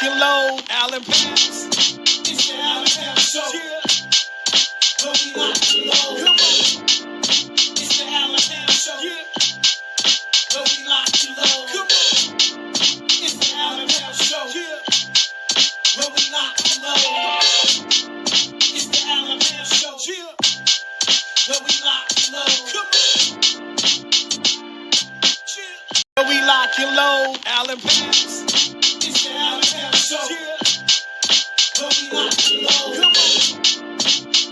lock and load, Allen Powers. It's the Allen Powers Show. Yeah. Where we lock and load. Come on. It's the Allen Powers Show. Yeah. Where we lock and load. Come on. It's the Allen Powers Show. Yeah. Where we lock and load. It's the Allen Powers Show. Yeah. Where we lock and load. Come on. Yeah. Where we lock and load, Allen Powers. It's the Allen Powers Show. Yeah. Where we lock and load. Come on.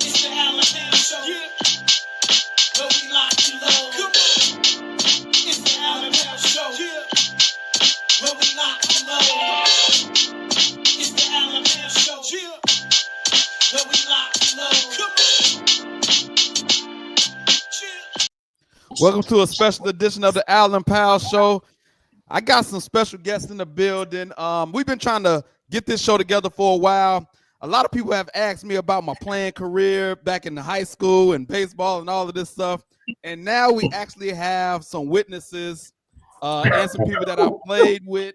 It's the Allen Powers Show. Yeah. Where we lock and load. Come on. It's the Allen Powers Show. Yeah. Where we lock and load. It's the Allen Powers Show. Yeah. Where we lock and load. Come on. Yeah. Welcome to a special edition of the Allen Powers Show. I got some special guests in the building. We've been trying to get this show together for a while. A lot of people have asked me about my playing career back in the high school and baseball and all of this stuff. And now we actually have some witnesses and some people that I played with.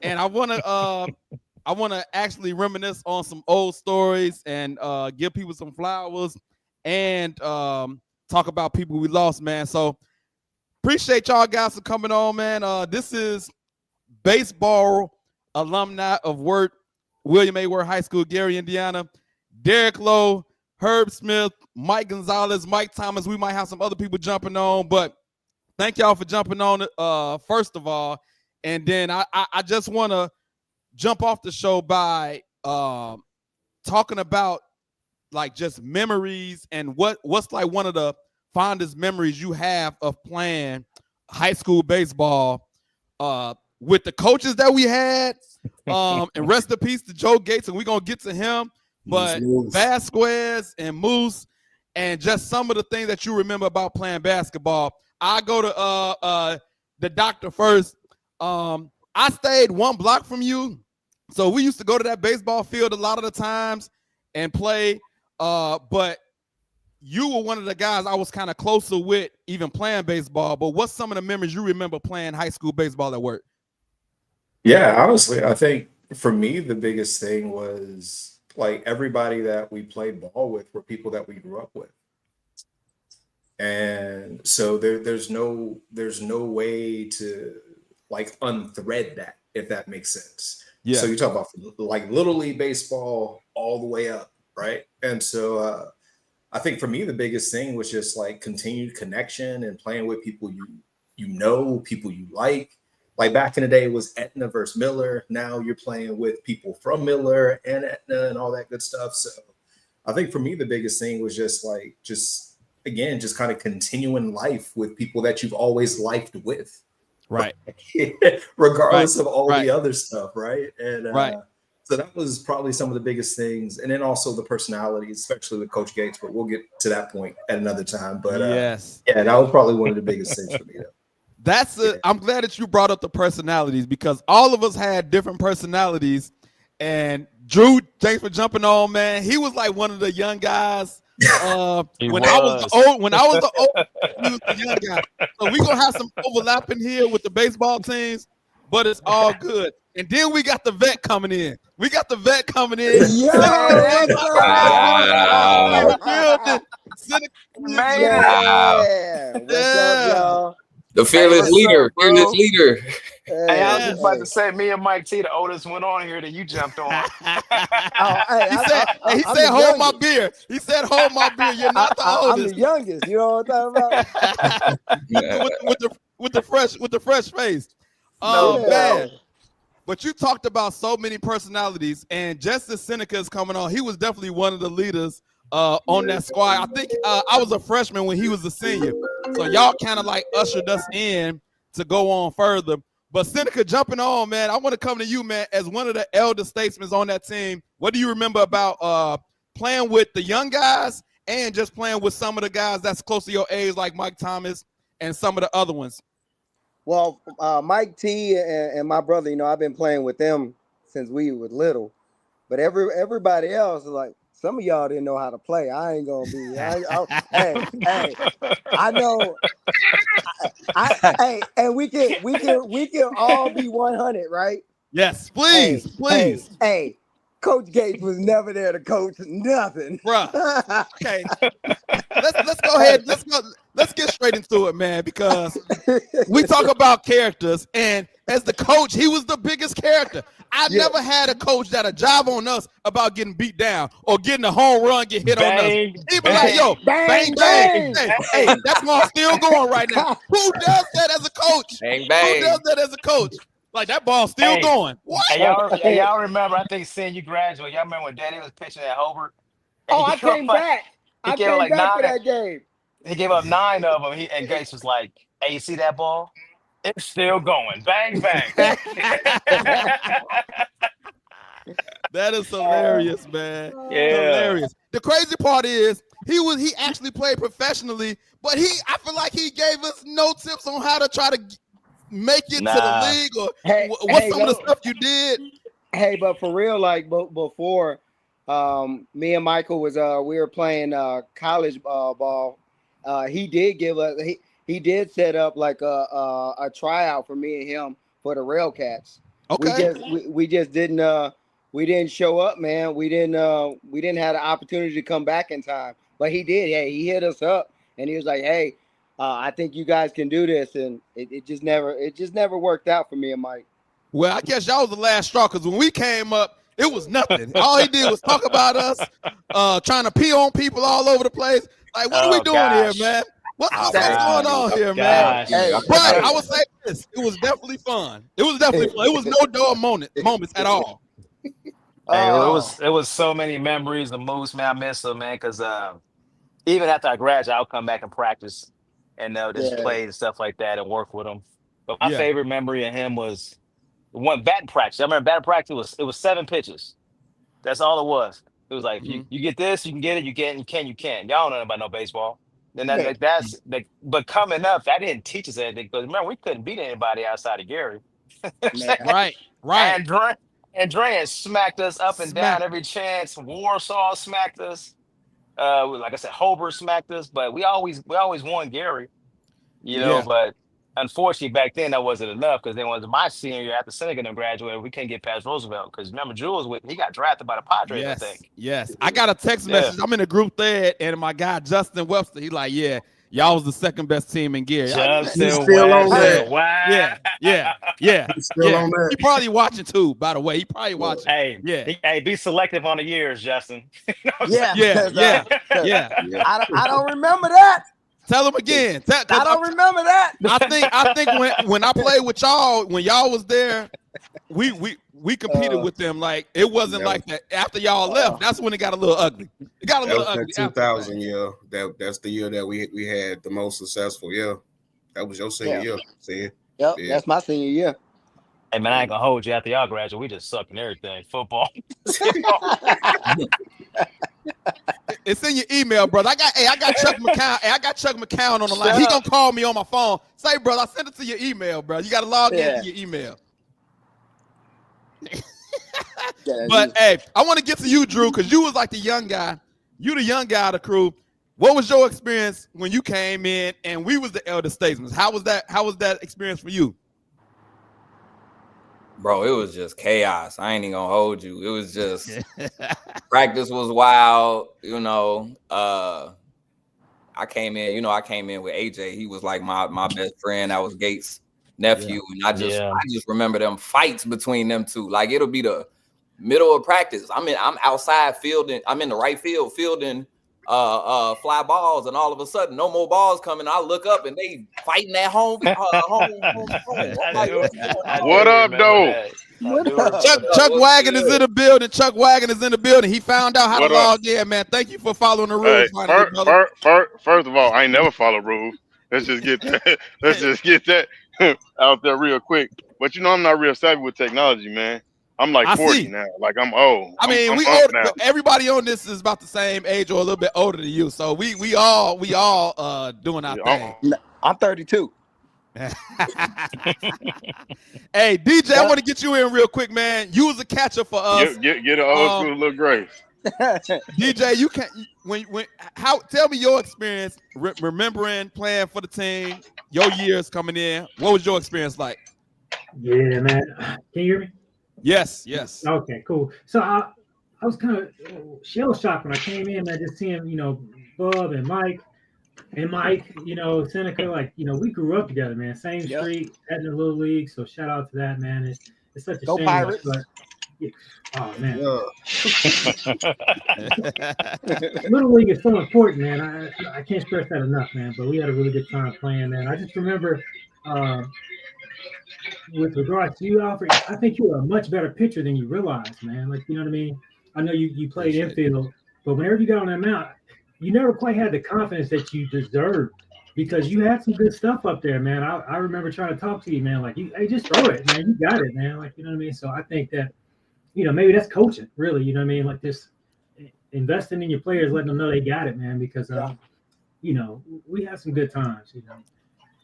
And I want to actually reminisce on some old stories and give people some flowers and talk about people we lost, man. So appreciate y'all guys for coming on, man. This is baseball alumni of William A. Wirt High School, Gary, Indiana. Derek Lowe, Herb Smith, Mike Gonzalez, Mike Thomas. We might have some other people jumping on, but thank y'all for jumping on first of all. And then I just want to jump off the show by talking about like just memories and what's like one of the fondest memories you have of playing high school baseball with the coaches that we had. And rest in peace to Joe Gates, and we're gonna get to him. But Vasquez and Moose, and just some of the things that you remember about playing basketball. I go to the doctor first. I stayed one block from you, so we used to go to that baseball field a lot of the times and play. But you were one of the guys I was kind of closer with, even playing baseball. But what's some of the memories you remember playing high school baseball at Wirt? Yeah, honestly, I think for me, the biggest thing was like everybody that we played ball with were people that we grew up with. And so there's no way to like unthread that, if that makes sense. Yeah. So you talk about like Little League baseball all the way up, right? And so I think for me, the biggest thing was just like continued connection and playing with people you know, people you like. Like back in the day, it was Etna versus Miller. Now you're playing with people from Miller and Etna and all that good stuff. So I think for me, the biggest thing was just kind of continuing life with people that you've always liked with. Right. Regardless of all the other stuff. Right. And so that was probably some of the biggest things. And then also the personalities, especially with Coach Gates, but we'll get to that point at another time. But yes. Yeah, that was probably one of the biggest things for me, though. I'm glad that you brought up the personalities, because all of us had different personalities. And Drew, thanks for jumping on, man. He was like one of the young guys. I was the old, he was the young guy. So we're gonna have some overlapping here with the baseball teams, but it's all good. And then we got the vet coming in. The fearless leader. Hey, I was just about to say, me and Mike T, the oldest, went on here that you jumped on. He said, hold my beer. He said, hold my beer. You're not the oldest. I'm the youngest. You know what I'm talking about? with the fresh face. Man. But you talked about so many personalities, and Justice Seneca is coming on. He was definitely one of the leaders on that squad. I think I was a freshman when he was a senior. So y'all kind of like ushered us in to go on further. But Seneca, jumping on, man, I want to come to you, man, as one of the elder statesmen on that team. What do you remember about playing with the young guys and just playing with some of the guys that's close to your age, like Mike Thomas and some of the other ones? Well, Mike T and my brother, you know, I've been playing with them since we were little. But everybody else is like, some of y'all didn't know how to play. I ain't gonna be. Hey, I know. And we can all be 100, right? Yes, please, please. Hey, Coach Gates was never there to coach nothing. Bruh. Okay. Let's go ahead. Let's get straight into it, man, because we talk about characters, and as the coach, he was the biggest character. I never had a coach that a job on us about getting beat down or getting a home run, get hit on us. He'd be like, yo, bang, bang. Hey, that ball's still going right now. Who does that as a coach? Bang, bang. Who does that as a coach? Like, that ball's still going. What? Hey, y'all remember, I think seeing you graduate, y'all remember when Daddy was pitching at Hobart? Oh, I came back. I came back for that game. He gave up 9 of them. And Gates was like, hey, you see that ball? It's still going. Bang, bang. That is hilarious, man. Yeah. Hilarious. The crazy part is he actually played professionally, but I feel like he gave us no tips on how to try to make it to the league or what's some of the stuff you did. Hey, but for real, like before me and Michael was we were playing college ball. He did give us he did set up like a tryout for me and him for the Railcats. Okay. We just didn't we didn't show up, man. We didn't have the opportunity to come back in time. But he did. Hey, he hit us up and he was like, hey, I think you guys can do this. And it just never worked out for me and Mike. Well, I guess y'all was the last straw, because when we came up, it was nothing. All he did was talk about us, trying to pee on people all over the place. Like, what are we doing here, man? What's going on here, man? Hey, but I would say this: it was definitely fun. It was definitely fun. It was no dull moments at all. Hey, it was so many memories of Moose, man. I miss him, man, because even after I graduated, I'll come back and practice and just play and stuff like that and work with him. But my favorite memory of him was one batting practice. I remember batting practice was 7 pitches. That's all it was. It was like you get this, you can get it, you can't, you can't. Y'all don't know about no baseball. And but coming up, that didn't teach us anything, because remember, we couldn't beat anybody outside of Gary. Right. And Dran smacked us up and down every chance. Warsaw smacked us. Like I said, Hobart smacked us, but we always won Gary. You know, but unfortunately back then that wasn't enough, because then was my senior year after Seneca graduated, we couldn't get past Roosevelt, because remember Jules he got drafted by the Padres, I think. Yes. I got a text message. I'm in a group thread, and my guy Justin Webster, he's like, yeah, y'all was the second best team in Gary. Justin still on that. Wow. Yeah. He's still on that. He probably watching too, by the way. He probably watching. Hey, be selective on the years, Justin. Yeah. I don't remember that. Tell him again. I don't remember that. I think when I played with y'all, when y'all was there, we competed with them. Like, it wasn't like that. After y'all left, that's when it got a little ugly. It got a little ugly. 2000 year. That's the year that we had the most successful year. That was your senior year. See? Yep, that's my senior year. Hey man, I ain't gonna hold you after y'all graduate. We just suck in everything. Football. It's in your email, brother. I got Chuck McCown. Hey, I got Chuck McCown on the line. He gonna call me on my phone. Say, brother, I sent it to your email, bro. You gotta log into your email. But hey, I want to get to you, Drew, because you was like the young guy. You the young guy of the crew. What was your experience when you came in and we was the elder statesmen? How was that experience for you? Bro, it was just chaos. I ain't even gonna hold you. It was just practice was wild. You know, I came in with AJ. He was like my best friend. I was Gates' nephew, and I just remember them fights between them two. Like, it'll be the middle of practice. I'm outside fielding. I'm in the right field fielding fly balls, and all of a sudden no more balls coming. I look up and they fighting at home. Like, what up, though? Chuck Wagon is in the building. Chuck Wagon is in the building. He found out how to log in, man. Thank you for following the rules. First of all, I ain't never follow rules. Let's just get that. Let's just get that out there real quick. But you know, I'm not real savvy with technology, man. I'm like 40 now. Like, I'm old. I mean, we old now. Everybody on this is about the same age or a little bit older than you. So we all doing our thing. I'm 32. Hey, DJ, I want to get you in real quick, man. You was a catcher for us. Get an old school little grace. DJ, you can tell me your experience remembering playing for the team, your years coming in. What was your experience like? Yeah, man. Can you hear me? Yes. Okay, cool. So I was kind of shell shocked when I came in, man, just seeing, Bub and Mike, Seneca, like, we grew up together, man. Same street, at the Little League. So shout out to that, man. It's such a Go shame. Pirates. Oh, man. Yeah. Little League is so important, man. I can't stress that enough, man. But we had a really good time playing, man. I just remember with regards to you, Alfred, I think you were a much better pitcher than you realize, man. Like, you know what I mean? I know you played infield, but whenever you got on that mound, you never quite had the confidence that you deserved because you had some good stuff up there, man. I remember trying to talk to you, man. Like, hey, just throw it, man. You got it, man. Like, you know what I mean? So I think that, maybe that's coaching, really. You know what I mean? Like, this investing in your players, letting them know they got it, man. Because, we had some good times,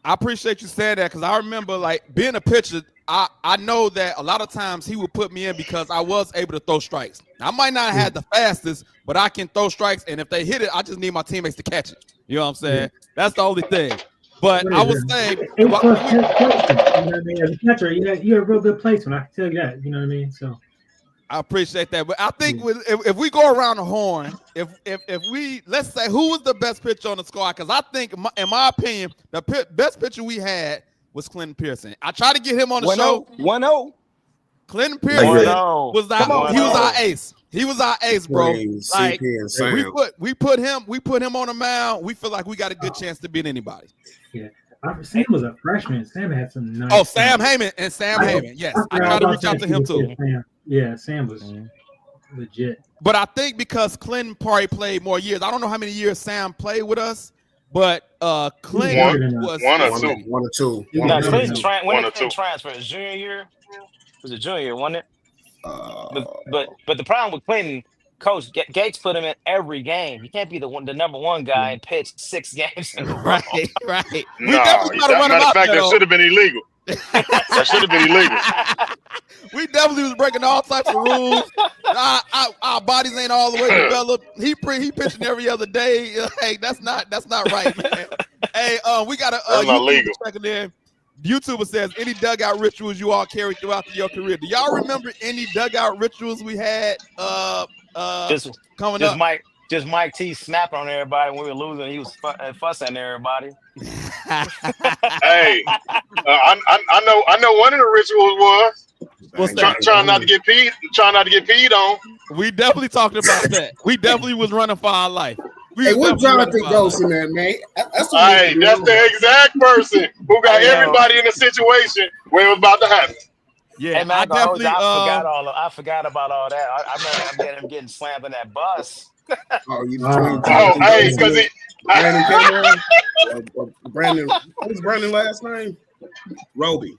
I appreciate you saying that because I remember, like, being a pitcher, I know that a lot of times he would put me in because I was able to throw strikes. I might not have had the fastest, but I can throw strikes, and if they hit it, I just need my teammates to catch it. You know what I'm saying? That's the only thing. But I was saying, you know what I mean? As a catcher, you're a real good placement. I can tell you that. You know what I mean? So I appreciate that. But I think if we go around the horn, if we, let's say, who was the best pitcher on the squad? Because I think, in my opinion, the best pitcher we had was Clinton Pearson. I tried to get him on the show. 1-0. Clinton Pearson was our ace. He was our ace, bro. Like, we put him on the mound. We feel like we got a good chance to beat anybody. Yeah. Sam was a freshman. Sam had some nice. Oh, Sam Heyman. Yes, I tried to reach out to him too. Yeah, Sam was legit. But I think because Clinton probably played more years. I don't know how many years Sam played with us, but Clinton was one or two. When did Clinton transfer? His junior year? Was it junior year, wasn't it? But the problem with Clinton, Coach Gates put him in every game. You can't be the number one guy and pitch 6 games in a row. Right. No, matter of fact, that should have been illegal. That should have been illegal. We definitely was breaking all types of rules. Our bodies ain't all the way developed. He pitching every other day. Hey, that's not right, man. Hey, we got a not legal. Checking in. YouTuber says, any dugout rituals you all carried throughout your career? Do y'all remember any dugout rituals we had coming up? Just Mike T snapping on everybody when we were losing. He was fussing at everybody. Hey, I know one of the rituals was trying not to get peed on. We definitely talked about that. We definitely was running for our life. Hey, what Jonathan Ghost in that, man? That's the exact person who got everybody in a situation where it was about to happen. Yeah, hey, man, I forgot about all that. I remember him getting slammed in that bus. Hey, because Brandon came on. Brandon, what was Brandon's last name? Roby.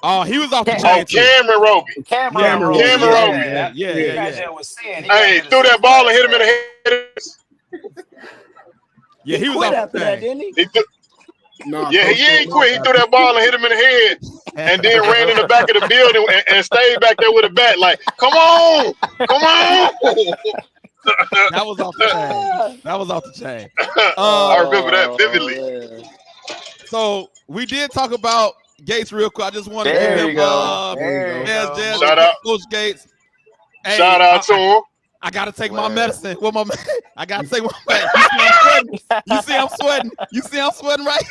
Oh, he was off the chain. Cameron Roby. Cameron Roby. Yeah. Hey, threw that ball and hit him in the head. Yeah, he was off the chain. Didn't he? He ain't quit. He threw that ball and hit him in the head, and then ran in the back of the building and stayed back there with a bat. Like, come on. That was off the chain. I remember that vividly. So we did talk about Gates real quick. I just wanted to give him shout out, Coach Gates. Hey, shout out to him. I gotta take my medicine. I gotta take my medicine. You see I'm sweating. You see I'm sweating right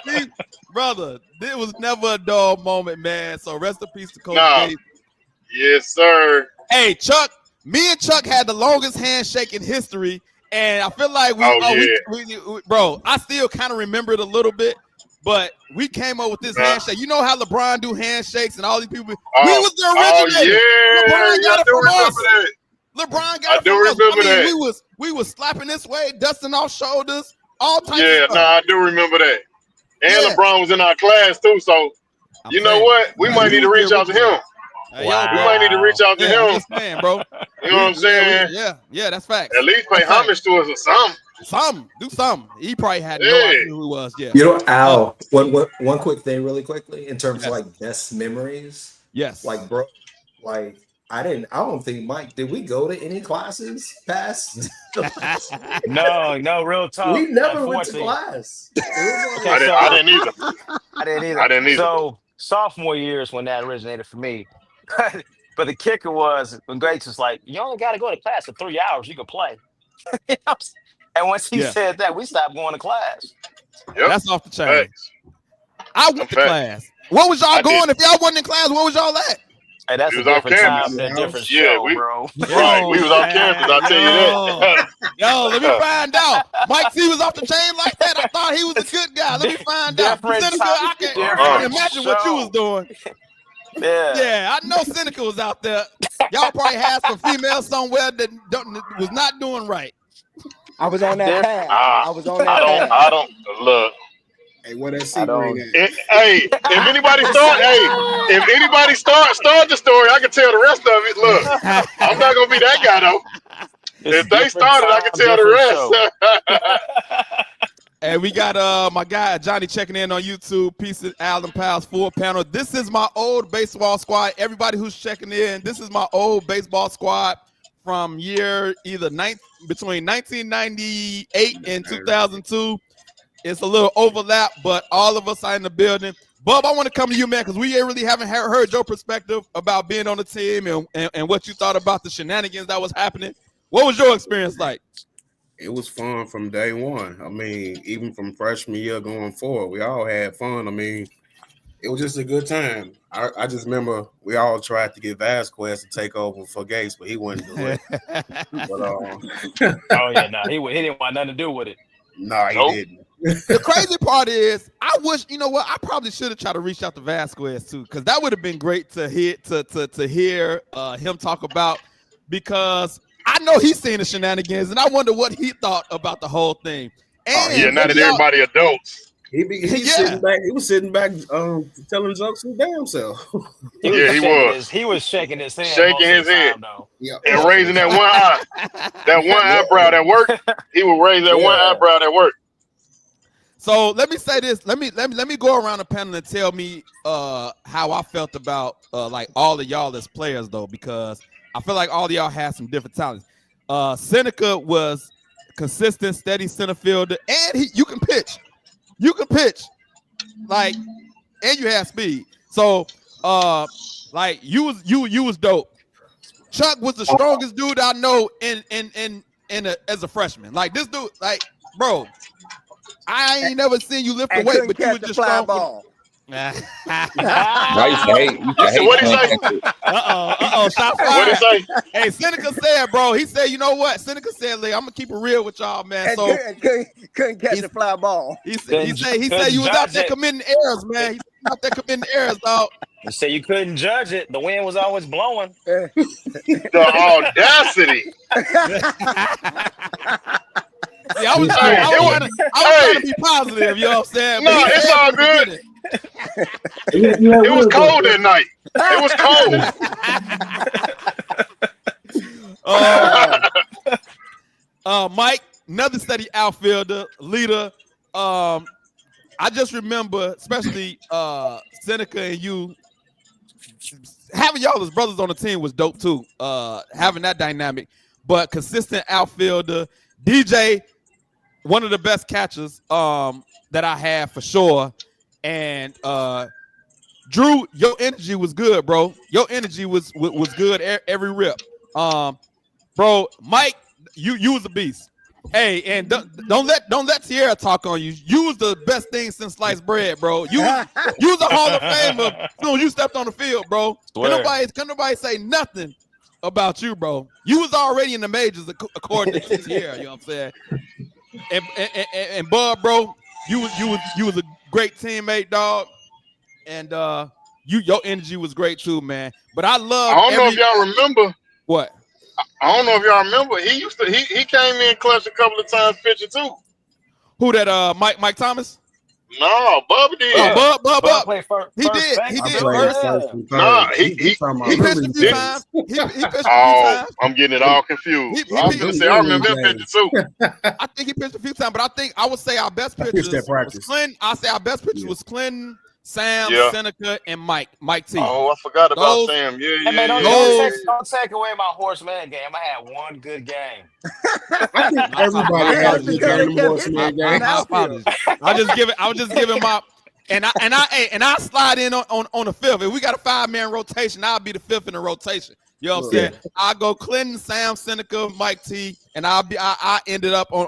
here. Brother, it was never a dull moment, man. So rest in peace to Coach Gates. Yes, sir. Hey, Chuck. Me and Chuck had the longest handshake in history, and I feel like bro, I still kind of remember it a little bit, but we came up with this handshake. You know how LeBron do handshakes and all these people. We was the originator. LeBron got it from us. LeBron got it from us. We was slapping this way, dusting off shoulders, all types of stuff. I do remember that. And LeBron was in our class too, so you know what? We might need to reach out to him. We might need to reach out to him. Man, bro. You know what I'm saying? Yeah, that's facts. At least pay homage to us or something. Do something. He probably had no idea who he was. Yeah. You know, Al, one quick thing really quickly in terms of like best memories. Yes. Like, bro, like I don't think, Mike, did we go to any classes past? No, real talk. We never went to class. I didn't either. So sophomore year is when that originated for me. But the kicker was when Gates was like, "You only got to go to class for 3 hours. You can play." And once he said that, we stopped going to class. Yep. That's off the chain. Facts. I went to class. What was y'all going? If y'all wasn't in class, where was y'all at? Hey, that's a different time, a different show, bro. Right, we was off campus. I'll tell you that. Yo, let me find out. Mike T was off the chain like that. I thought he was a good guy. Let me find out. Seneca, I can imagine what you was doing. Yeah, I know Seneca was out there. Y'all probably had some females somewhere that was not doing right. I was on that path. I was on that path. I don't look. Hey, what that secret Hey, if anybody start the story, I can tell the rest of it. Look, I'm not gonna be that guy though. If they started, I can tell the rest. And we got my guy Johnny checking in on YouTube. Peace of Allen Powell's full panel. This is my old baseball squad. Everybody who's checking in, this is my old baseball squad from year between 1998 and 2002. It's a little overlap, but all of us are in the building. Bub, I want to come to you, man, because we really haven't heard your perspective about being on the team and what you thought about the shenanigans that was happening. What was your experience like? It was fun from day one. I mean, even from freshman year going forward, we all had fun. I mean, it was just a good time. I just remember we all tried to get Vasquez to take over for Gates, but he wouldn't do it. He didn't want nothing to do with it. No, he didn't. The crazy part is, I wish, you know what, I probably should have tried to reach out to Vasquez too, because that would have been great to hear him talk about, because I know he's seen the shenanigans, and I wonder what he thought about the whole thing. And now that everybody adults. He was sitting back telling jokes his damn self. He was shaking his head. Shaking his head. And raising that one eye. That one eyebrow that worked. He would raise that one eyebrow that worked. So let me say this. Let me go around the panel and tell me how I felt about like all of y'all as players, though, because I feel like all of y'all had some different talents. Seneca was consistent, steady center fielder, and you can pitch. You can pitch, like, and you have speed. So, like, you was dope. Chuck was the strongest dude I know as a freshman. Like, this dude, like, bro, I ain't never seen you lift a weight, but you was just strong. Ball. What did he say? Stop fired. What did he say? Hey, Seneca said, bro. He said, you know what? Seneca said, I'm gonna keep it real with y'all, man. So couldn't catch the fly ball. He said you was out there committing errors, man. He was out there committing errors, dog. You say you couldn't judge it. The wind was always blowing. The audacity. See, I was trying to be positive, you know what I'm saying? No, it's all good. It was cold that night. It was cold. Mike, another steady outfielder, leader. I just remember, especially Seneca and you, having y'all as brothers on the team was dope too. Having that dynamic, but consistent outfielder. DJ, one of the best catchers that I have for sure. And Drew, your energy was good, bro. Your energy was good every rip. Bro, Mike, you was a beast. Hey, and don't let Tierra talk on you. You was the best thing since sliced bread, bro. You was a Hall of Famer as soon as you stepped on the field, bro. Can nobody say nothing about you, bro. You was already in the majors according to Tierra, you know what I'm saying? And Bud, bro, you was a great teammate, dog. And your energy was great too, man. But I don't know if y'all remember. What? I don't know if y'all remember. He came in clutch a couple of times pitching too. Who that? Mike Thomas? No, Bubba did. Oh, Bub played first. He did. He pitched a few times. He pitched a few times. I'm getting it all confused. I was gonna say I remember him pitching too. I think he pitched a few times, but I would say our best pitchers was Clinton. I say our best pitchers was Clinton, Sam, Seneca, and Mike T. Oh, I forgot about Sam. Yeah. Hey, man, don't take away my horseman game. I had one good game. I think everybody had a good game. Horseman game. I was just giving And I slide in on the fifth. If we got a 5-man rotation, I'll be the fifth in the rotation. You know what I'm saying? I'll go Clinton, Sam, Seneca, Mike T, and I ended up on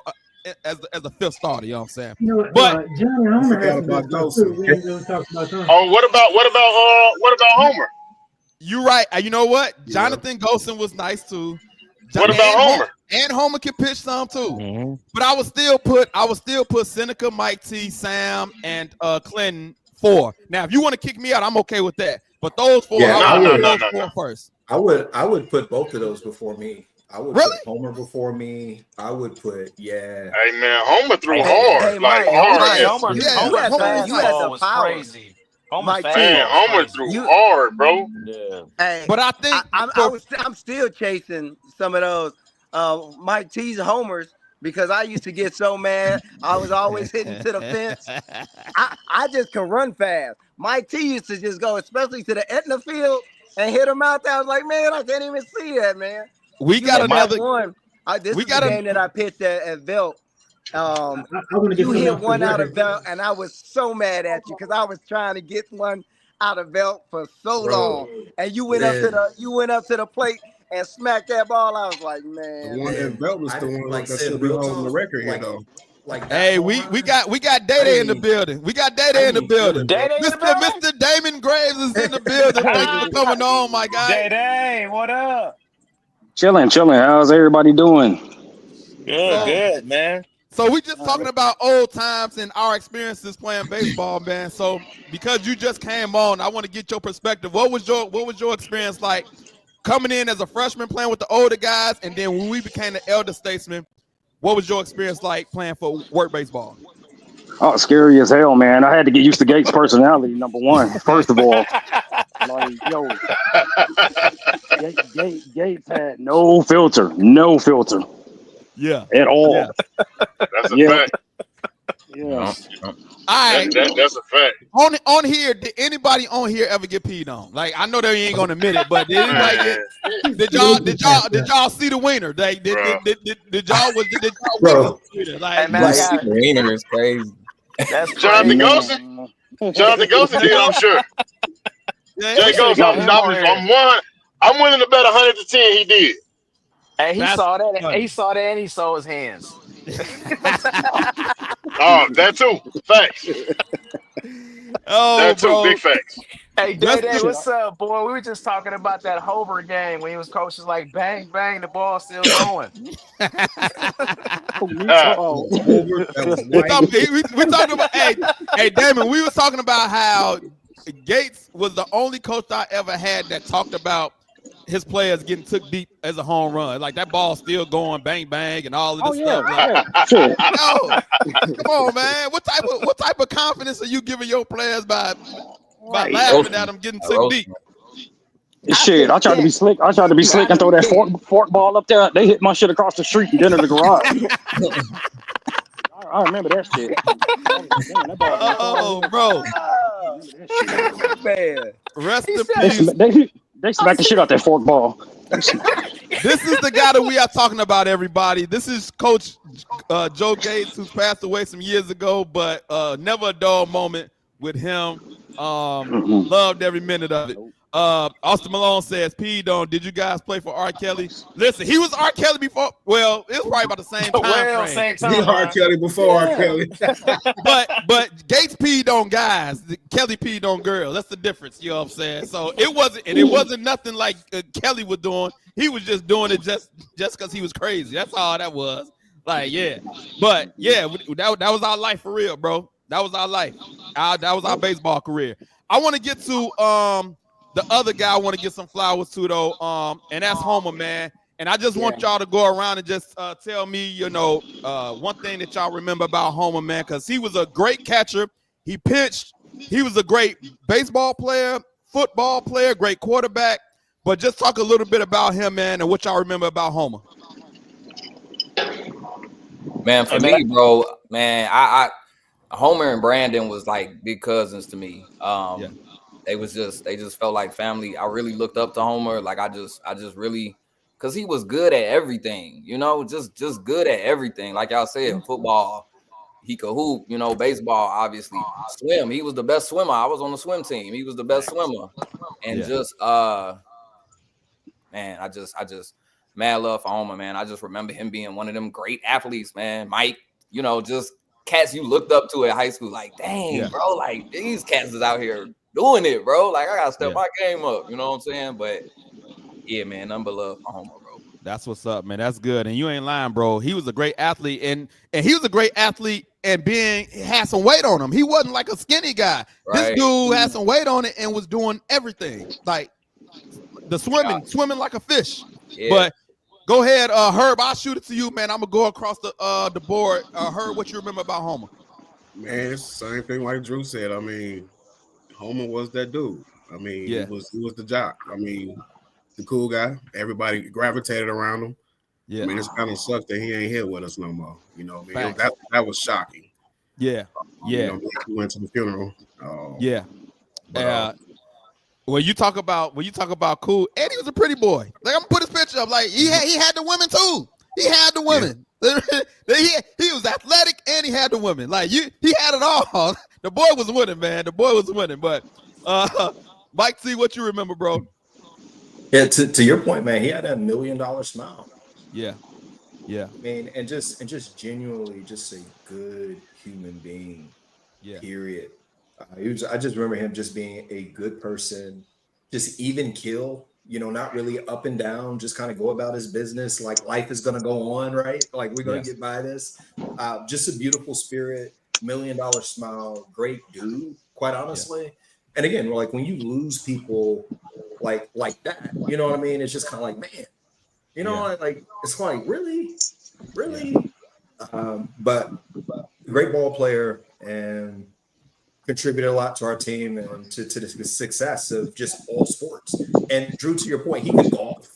as a fifth starter. You know what I'm saying? You know, But Johnny Homer has some good stuff too. We ain't really talking about Johnny. Oh, what about Homer? You right. You know what? Jonathan Golson was nice too. What about Homer? And Homer can pitch some too. Mm-hmm. But I would still put Seneca, Mike T, Sam, and Clinton 4. Now, if you want to kick me out, I'm okay with that. But those 4, I would put those 4 first. I would put both of those before me. I would really put Homer before me. I would put Hey man, Homer threw hard. Hey, like Mike, hard. You had the power. Crazy. Homer threw hard, bro. Yeah. Hey, but I think I'm still chasing some of those Mike T's homers because I used to get so mad. I was always hitting to the fence. I just can run fast. Mike T used to just go, especially to the Etna field, and hit him out there. I was like, man, I can't even see that, man. We got another one. This is the game that I pitched at Velt. You hit one out of Velt, and I was so mad at you because I was trying to get one out of Velt for so long, and you went up to the plate and smacked that ball. I was like, man. The one at Velt was the one like that should be on the record here, though. Hey, we got Day in the building. We got Day in the building. Mr. Damon Graves is in the building. Thank you for coming on, my guy. Day, what up? Chilling. How's everybody doing? Good, man. So we just talking about old times and our experiences playing baseball, man. So because you just came on, I want to get your perspective. What was your experience like coming in as a freshman playing with the older guys, and then when we became the elder statesmen? What was your experience like playing for Wirt Baseball? Oh, scary as hell, man. I had to get used to Gates' personality, number one. First of all, like, yo, Gates had no filter. Yeah. At all. Yeah. That's a fact. Yeah. All right. That's a fact. On here, did anybody on here ever get peed on? Like, I know they ain't gonna admit it, but did anybody did y'all see the wiener? Like, did y'all witness? Like, wiener is crazy. That's Jonathan Golson. Jonathan Golson did, I'm sure. Jay Golson, I'm willing to bet 100 to 10 he did. And he saw that and he saw his hands. Oh, that too. Facts. Oh, that too. bro. Big facts. Hey, Day, what's up, boy? We were just talking about that Homer game when he was coaching like bang, bang, the ball's still going. We talking about hey, Damon, we was talking about how Gates was the only coach I ever had that talked about his players getting took deep as a home run. Like that ball still going bang bang and all of this stuff. Like, come on, man. What type of confidence are you giving your players by laughing at them getting took deep? Shit, I tried to be slick. and throw that fork ball up there. They hit my shit across the street and then in the garage. I remember that shit. Oh, bro. Man. Rest in peace. They smacked the shit out that fork ball. This is the guy that we are talking about, everybody. This is Coach Joe Gates, who's passed away some years ago, but never a dull moment with him. Loved every minute of it. Austin Malone says, P. Did you guys play for R. Kelly? Listen, he was R. Kelly before. Well, it was probably about the same time frame. He R. Kelly before R. Kelly. but Gates peed on guys. Kelly peed on girls. That's the difference. You know what I'm saying? So it wasn't nothing like Kelly was doing. He was just doing it just because he was crazy. That's all that was. Like, yeah. But yeah, that was our life for real, bro. That was our life. That was our baseball career. I want to get to the other guy I want to get some flowers to, though, and that's Homer, man. And I just want y'all to go around and just tell me, one thing that y'all remember about Homer, man, because he was a great catcher. He pitched. He was a great baseball player, football player, great quarterback. But just talk a little bit about him, man, and what y'all remember about Homer. Man, for me, bro, man, I Homer and Brandon was like big cousins to me. They just felt like family. I really looked up to Homer. Like I just really, cause he was good at everything, just good at everything. Like y'all said, football, he could hoop, you know, baseball, obviously, swim. He was the best swimmer. I was on the swim team. He was the best swimmer. And just man, I just mad love for Homer, man. I just remember him being one of them great athletes, man. Mike, you know, just cats you looked up to at high school, like, dang, bro, like these cats is out here doing it, bro. Like I gotta step my game up, you know what I'm saying? But yeah, man, number love for Homer, bro. That's what's up, man. That's good. And you ain't lying, bro. He was a great athlete, and he was a great athlete and had some weight on him. He wasn't like a skinny guy. This dude had some weight on it and was doing everything. Like the swimming like a fish. Yeah. But go ahead, Herb. I'll shoot it to you, man. I'm gonna go across the board. Herb, what you remember about Homer? Man, it's the same thing like Drew said. I mean, Homer was that dude. I mean, he was the jock. I mean, the cool guy. Everybody gravitated around him. Yeah. I mean, it's kind of sucks that he ain't here with us no more. You know, I mean, that was shocking. Yeah. You know, he went to the funeral. When you talk about cool, Eddie was a pretty boy. Like I'm gonna put his picture up. Like he had the women too. He had the women. He was athletic and he had the women. Like he had it all. The boy was winning, man. The boy was winning. But Mike T, what you remember, bro? Yeah, to your point, man, he had a $1 million smile. Yeah. I mean, and just genuinely just a good human being. Yeah. Period. I just remember him just being a good person, just even kill, you know, not really up and down, just kind of go about his business. Like life is going to go on, right? Like we're going to get by this. Just a beautiful spirit, $1 million smile, great dude, quite honestly. Yeah. And again, like when you lose people like that, you know what I mean? It's just kind of like, man, you know, like it's like, really? But great ball player and contributed a lot to our team and to the success of just all sports. And Drew, to your point, he could golf.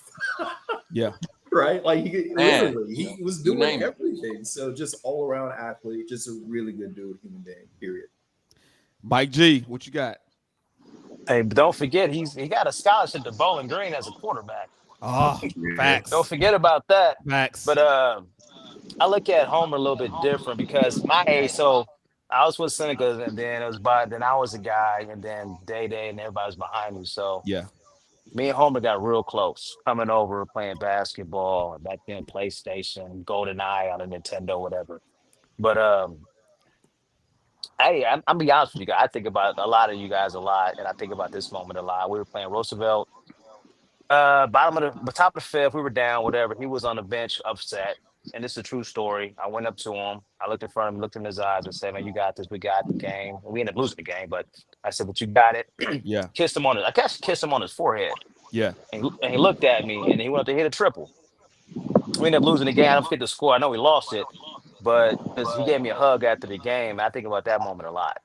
Right? Like he was doing everything. So just all around athlete, just a really good dude, human being, period. Mike G, what you got? Hey, but don't forget, he got a scholarship to Bowling Green as a quarterback. Oh, facts. Don't forget about that. Facts. But I look at Homer a little bit different because my age, so I was with Seneca, and then then I was a guy, and then Day and everybody was behind me. So me and Homer got real close, coming over, playing basketball, and back then PlayStation, GoldenEye on a Nintendo, whatever. But I'm be honest with you guys. I think about a lot of you guys a lot, and I think about this moment a lot. We were playing Roosevelt, top of the fifth. We were down, whatever. He was on the bench, upset, and it's a true story. I went up to him. I looked in front of him, looked in his eyes, and said, "Man, you got this. We got the game." And we ended up losing the game, but I said, "But you got it." Kissed him on his. I guess kissed him on his forehead. And he looked at me, and he went up to hit a triple. We ended up losing the game. I don't forget the score. I know we lost it. But because he gave me a hug after the game, I think about that moment a lot.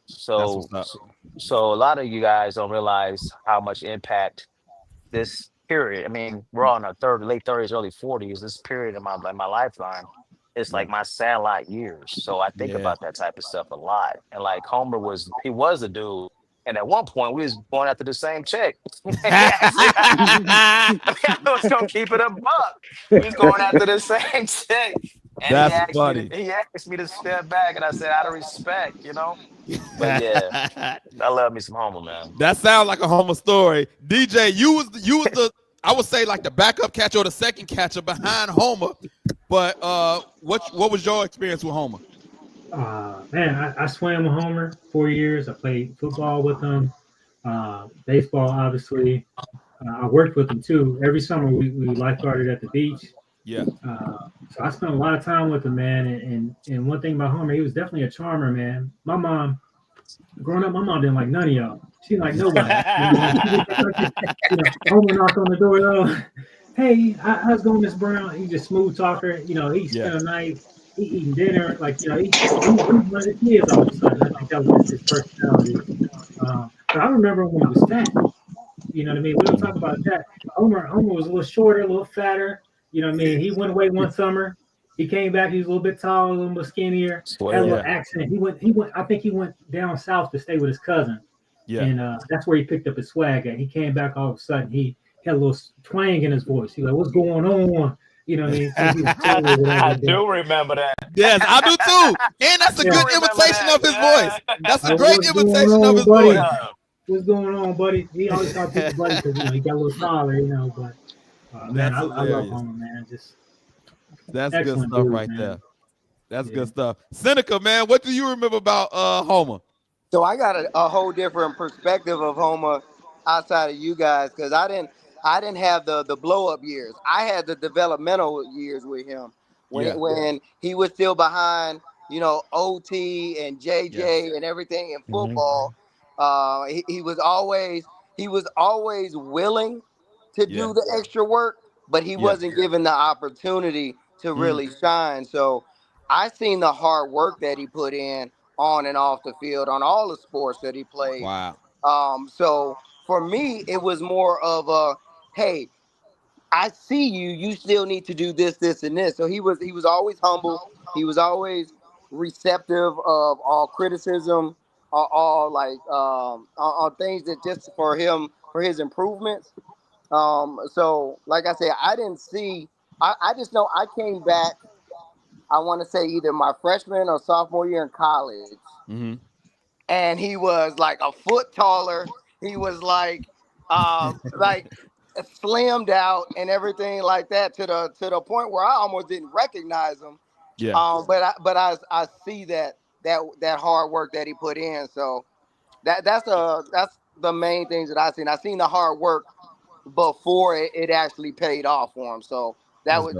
So a lot of you guys don't realize how much impact this period. I mean, we're all in our late 30s, early 40s. This period of my lifeline, it's like my satellite years. So I think about that type of stuff a lot. And like Homer was a dude. And at one point, we was going after the same check. I was gonna keep it a buck. We was going after the same check. And that's funny. He asked me to step back, and I said, out of respect, you know. But yeah, I love me some Homer, man. That sounds like a Homer story. DJ, you was the I would say like the backup catcher or the second catcher behind Homer. But what was your experience with Homer? Man, I swam with Homer 4 years. I played football with him, baseball, obviously. I worked with him too. Every summer we lifeguarded at the beach. So I spent a lot of time with him, man. And one thing about Homer, he was definitely a charmer, man. My mom, growing up, my mom didn't like none of y'all. She didn't like nobody. Homer knocked on the door, though. Hey, how's it going, Miss Brown? He's a smooth talker. You know, he spent a night. He eating dinner, like, you know, he one of the kids all of a sudden. I think that was his personality. But I remember when he was fat. You know what I mean? We don't talk about that. Homer was a little shorter, a little fatter. You know what I mean? He went away one summer. He came back. He was a little bit taller, a little bit skinnier. Had a little accent. He went. I think he went down south to stay with his cousin. And that's where he picked up his swag at. He came back all of a sudden. He had a little twang in his voice. He was like, "What's going on?" You know what I mean? Think he was cool or whatever, I but- do remember that. Yes, I do too. And that's a Yeah. good Remember imitation that, of his man. voice. That's a Like, great what's going imitation on, of his buddy? voice. What's going on, buddy? He always called people buddy because he got a little taller, but man, That's I love hilarious. Homer, man. Just That's good excellent stuff dude, right man. there. That's Yeah. good stuff. Seneca, man, what do you remember about Homer? So I got a whole different perspective of Homer outside of you guys because I didn't have the blow up years. I had the developmental years with him when he was still behind, OT and JJ and everything in football. He was always willing to do the extra work, but he wasn't given the opportunity to really shine. So I seen the hard work that he put in on and off the field on all the sports that he played. Wow. So for me, it was more of a, hey, I see you. You still need to do this, this, and this. So he was always humble. He was always receptive of all criticism, all on things that just for his improvements. So like I said, I didn't see. I just know I came back. I want to say either my freshman or sophomore year in college, and he was like a foot taller. He was like slimmed out and everything like that to the point where I almost didn't recognize him. Yeah. But I see that hard work that he put in. So that's the main things that I seen. I seen the hard work before it actually paid off for him. So that was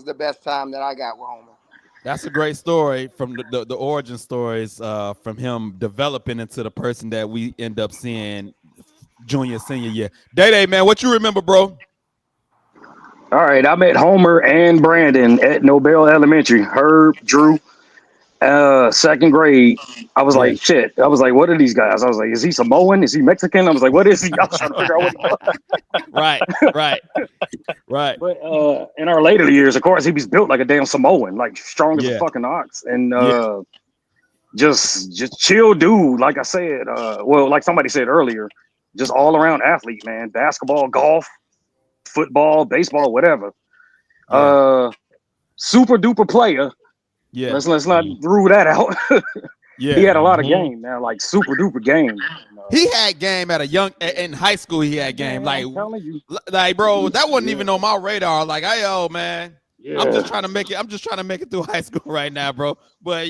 the best time that I got with Homer. That's a great story from the origin stories from him developing into the person that we end up seeing junior, senior year. Day, man, what you remember, bro? All right, I met Homer and Brandon at Nobel Elementary. Herb, Drew, second grade. I was like, shit. I was like, what are these guys? I was like, is he Samoan? Is he Mexican? I was like, what is he? I was trying to figure out what he was. Right. But in our later years, of course, he was built like a damn Samoan, like strong as a fucking ox, and just chill dude. Like I said, like somebody said earlier, just all around athlete, man. Basketball, golf, football, baseball, whatever. Super duper player. Yeah. Let's not rule that out. Yeah. He had a lot of game, man. Like super duper game. He had game at in high school. He had game. Like bro, that wasn't even on my radar. Like, man, I'm just trying to make it. I'm just trying to make it through high school right now, bro. But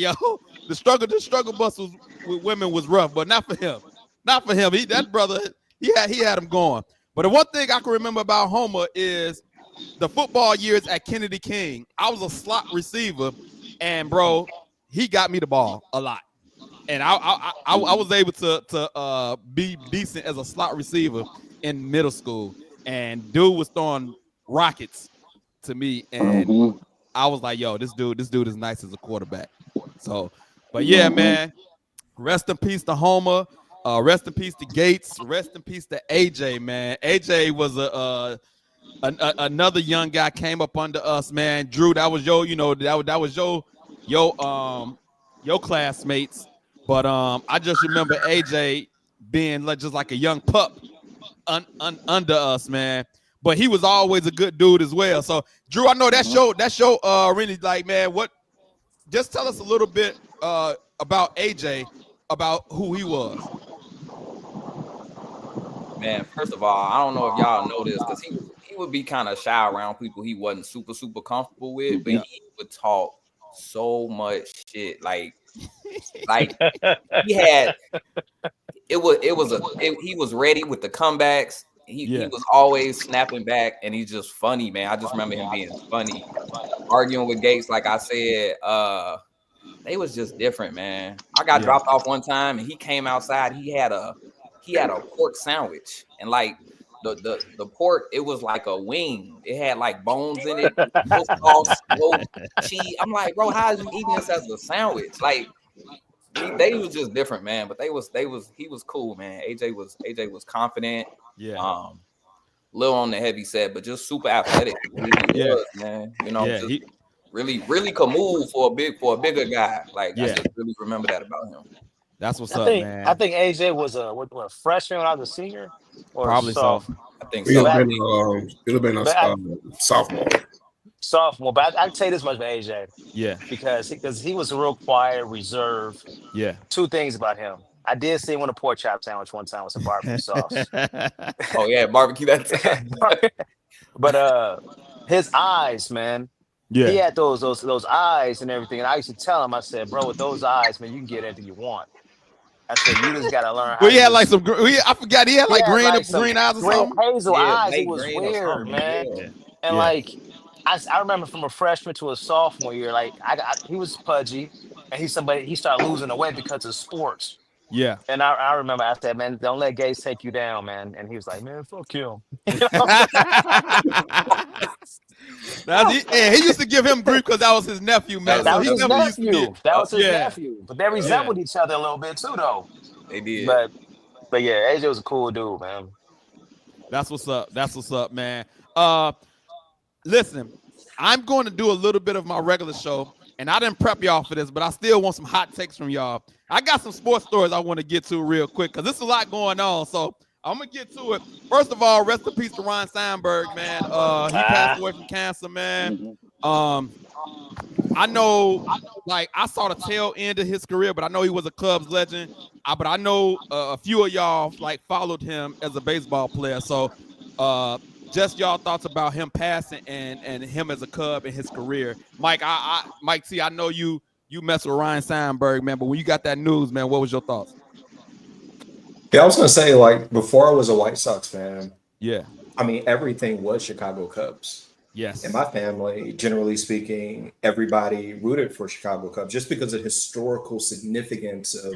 the struggle bus with women was rough, but not for him. Not for him. That brother, he had him going. But the one thing I can remember about Homer is the football years at Kennedy King. I was a slot receiver, and bro, he got me the ball a lot. And I was able to be decent as a slot receiver in middle school. And dude was throwing rockets to me, and I was like, yo, this dude is nice as a quarterback. So, but yeah, man, rest in peace to Homer. Rest in peace to Gates. Rest in peace to AJ, man. AJ was another young guy came up under us, man. Drew, that was that was your classmates. But I just remember AJ being just like a young pup under us, man. But he was always a good dude as well. So Drew, I know that show really like, man, just tell us a little bit about AJ, about who he was. Man, first of all, I don't know if y'all know this because he would be kind of shy around people he wasn't super comfortable with, but he would talk so much shit. Like he had he was ready with the comebacks. He was always snapping back, and he's just funny, man. I just remember him being funny, arguing with Gates. Like I said, they was just different, man. I got dropped off one time, and he came outside. He had a pork sandwich, and like the pork, it was like a wing. It had like bones in it, no sauce, no cheese. I'm like, bro, how is you eating this as a sandwich? Like they was just different, man. But he was cool, man. AJ was confident. Yeah. Little on the heavy set, but just super athletic. He was, man. Just really could move for a bigger guy. Like I just really remember that about him. That's what's up, man. I think AJ was a freshman when I was a senior, or probably sophomore. so. I think so. It'll have been a sophomore. sophomore. But I can tell you this much about AJ. Yeah. Because he was a real quiet, reserved. Yeah. Two things about him. I did see him with a pork chop sandwich one time with some barbecue sauce. Oh yeah, barbecue that time. But his eyes, man. Yeah. He had those eyes and everything. And I used to tell him, I said, bro, with those eyes, man, you can get anything you want. I said, you just gotta learn how. Well, he had like some. I forgot. He had like green eyes or something. Hazel eyes. It was weird, man. Yeah. And like, I remember from a freshman to a sophomore year, like he was pudgy, and he started losing the weight because of sports. Yeah. And I remember I said, man, don't let Gates take you down, man. And he was like, man, fuck him. He used to give him grief because that was his nephew, man. That was his nephew. But they resembled each other a little bit too, though. They did. But yeah, AJ was a cool dude, man. That's what's up. That's what's up, man. Listen, I'm going to do a little bit of my regular show, and I didn't prep y'all for this, but I still want some hot takes from y'all. I got some sports stories I want to get to real quick because there's a lot going on. So I'm gonna get to it. First of all, rest in peace to Ryne Sandberg, man. He passed away from cancer, man. I know, like, I saw the tail end of his career, but I know he was a Cubs legend. But I know a few of y'all like followed him as a baseball player. So just y'all thoughts about him passing and him as a Cub in his career. Mike, Mike T, I know you mess with Ryne Sandberg, man, but when you got that news, man, what was your thoughts? Yeah, I was going to say, like, before I was a White Sox fan, yeah, I mean, everything was Chicago Cubs. Yes. In my family, generally speaking, everybody rooted for Chicago Cubs just because of the historical significance of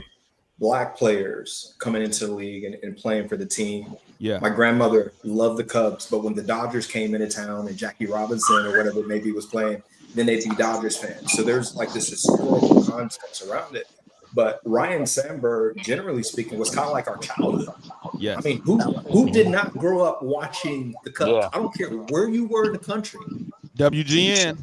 Black players coming into the league and playing for the team. Yeah. My grandmother loved the Cubs, but when the Dodgers came into town and Jackie Robinson or whatever maybe was playing, then they'd be Dodgers fans. So there's like this historical context around it. But Ryne Sandberg, generally speaking, was kind of like our childhood. Yeah. I mean, who did not grow up watching the Cubs? Yeah. I don't care where you were in the country. WGN.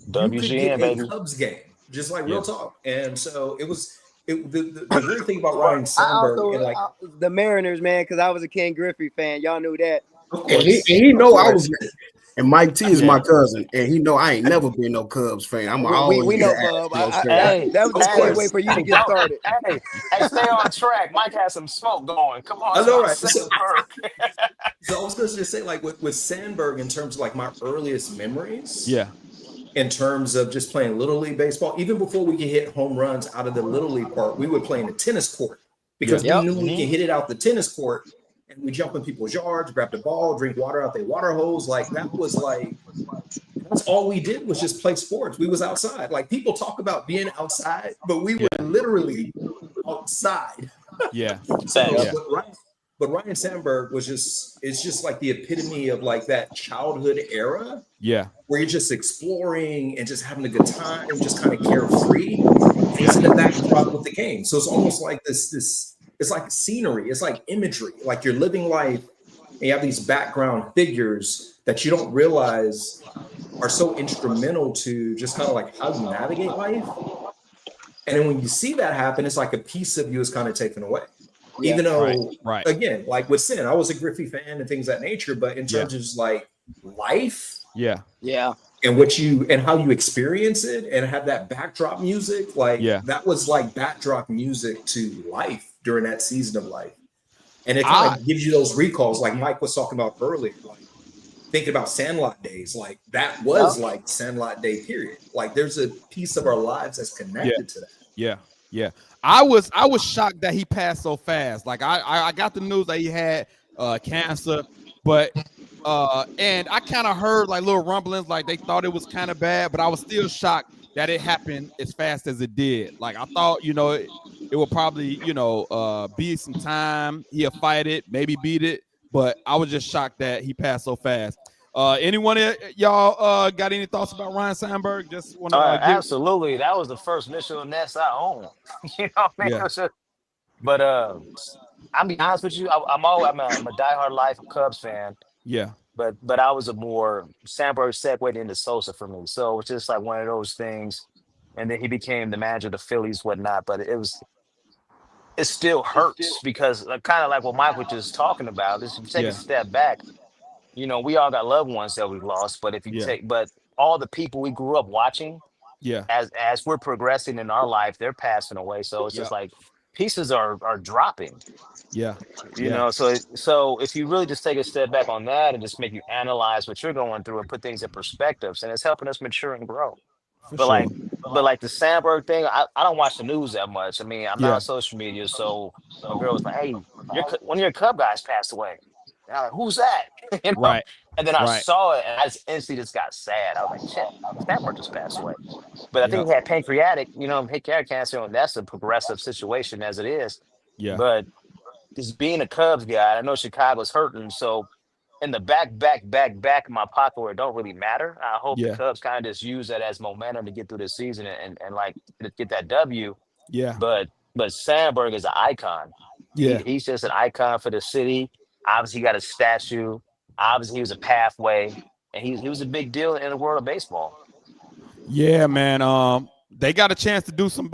You could get a Cubs game, just like real talk. And so it was the weird thing about Ryne Sandberg. Also, and like the Mariners, man, because I was a Ken Griffey fan. Y'all knew that. And he know I was. And Mike T is my cousin, and he know I ain't never been no Cubs fan. I'm always. We know, Bub. That was a great way for you to get started. Hey, stay on track. Mike has some smoke going. Come on. I know, right? So I was going to just say, like, with Sandberg, in terms of like my earliest memories. Yeah. In terms of just playing Little League baseball, even before we could hit home runs out of the Little League part, we would play in the tennis court because we knew we could hit it out the tennis court. And we jump in people's yards, grab the ball, drink water out their water hose. Like that was like, that's all we did was just play sports. We was outside. Like people talk about being outside, but we were literally outside. Yeah. But Ryne Sandberg it's just like the epitome of like that childhood era. Yeah. Where you're just exploring and just having a good time, just kind of carefree. It's in the backdrop with the game. So it's almost like this. It's like scenery. It's like imagery. Like you're living life and you have these background figures that you don't realize are so instrumental to just kind of like how you navigate life. And then when you see that happen, it's like a piece of you is kind of taken away. Yeah, even though, again, like with Sin, I was a Griffey fan and things of that nature, but in terms of just like life. Yeah. And how you experience it and have that backdrop music, like that was like backdrop music to life during that season of life. And it kind of gives you those recalls, like Mike was talking about earlier, like thinking about Sandlot days, like that was like Sandlot Day period. Like there's a piece of our lives that's connected to that. Yeah. I was shocked that he passed so fast. Like I got the news that he had cancer, but and I kind of heard like little rumblings, like they thought it was kind of bad, but I was still shocked that it happened as fast as it did. Like I thought, it would probably, be some time. He'll fight it, maybe beat it, but I was just shocked that he passed so fast. Anyone y'all got any thoughts about Ryne Sandberg? Just want to absolutely. That was the first Mitchell Ness I owned. You know what I mean? Yeah. But I'll be honest with you, I'm a diehard Life Cubs fan. Yeah. But I was a more Sandberg segued into Sosa for me. So it's just like one of those things. And then he became the manager of the Phillies, whatnot. But it still hurts because kind of like what Mike was just talking about is if you take a step back, we all got loved ones that we've lost. But if you but all the people we grew up watching, Yeah. as we're progressing in our life, they're passing away. So it's just like pieces are dropping. Yeah. You know, so if you really just take a step back on that and just make you analyze what you're going through and put things in perspectives, and it's helping us mature and grow. But like the Sandberg thing, I don't watch the news that much. I mean, I'm not on social media, so my girl was like, "Hey, one of your Cub guys passed away." And I'm like, "Who's that?" You know? Right. And then I saw it, and I just instantly just got sad. I was like, "Shit, Sandberg just passed away." But I think he had pancreatic cancer, and that's a progressive situation as it is. Yeah. But just being a Cubs guy, I know Chicago's hurting, so in the back of my pocket where it don't really matter, I hope the Cubs kind of just use that as momentum to get through the season and like get that W. Yeah. But Sandberg is an icon. Yeah. He's just an icon for the city. Obviously, he got a statue. Obviously, he was a pathway, and he was a big deal in the world of baseball. Yeah, man. They got a chance to do some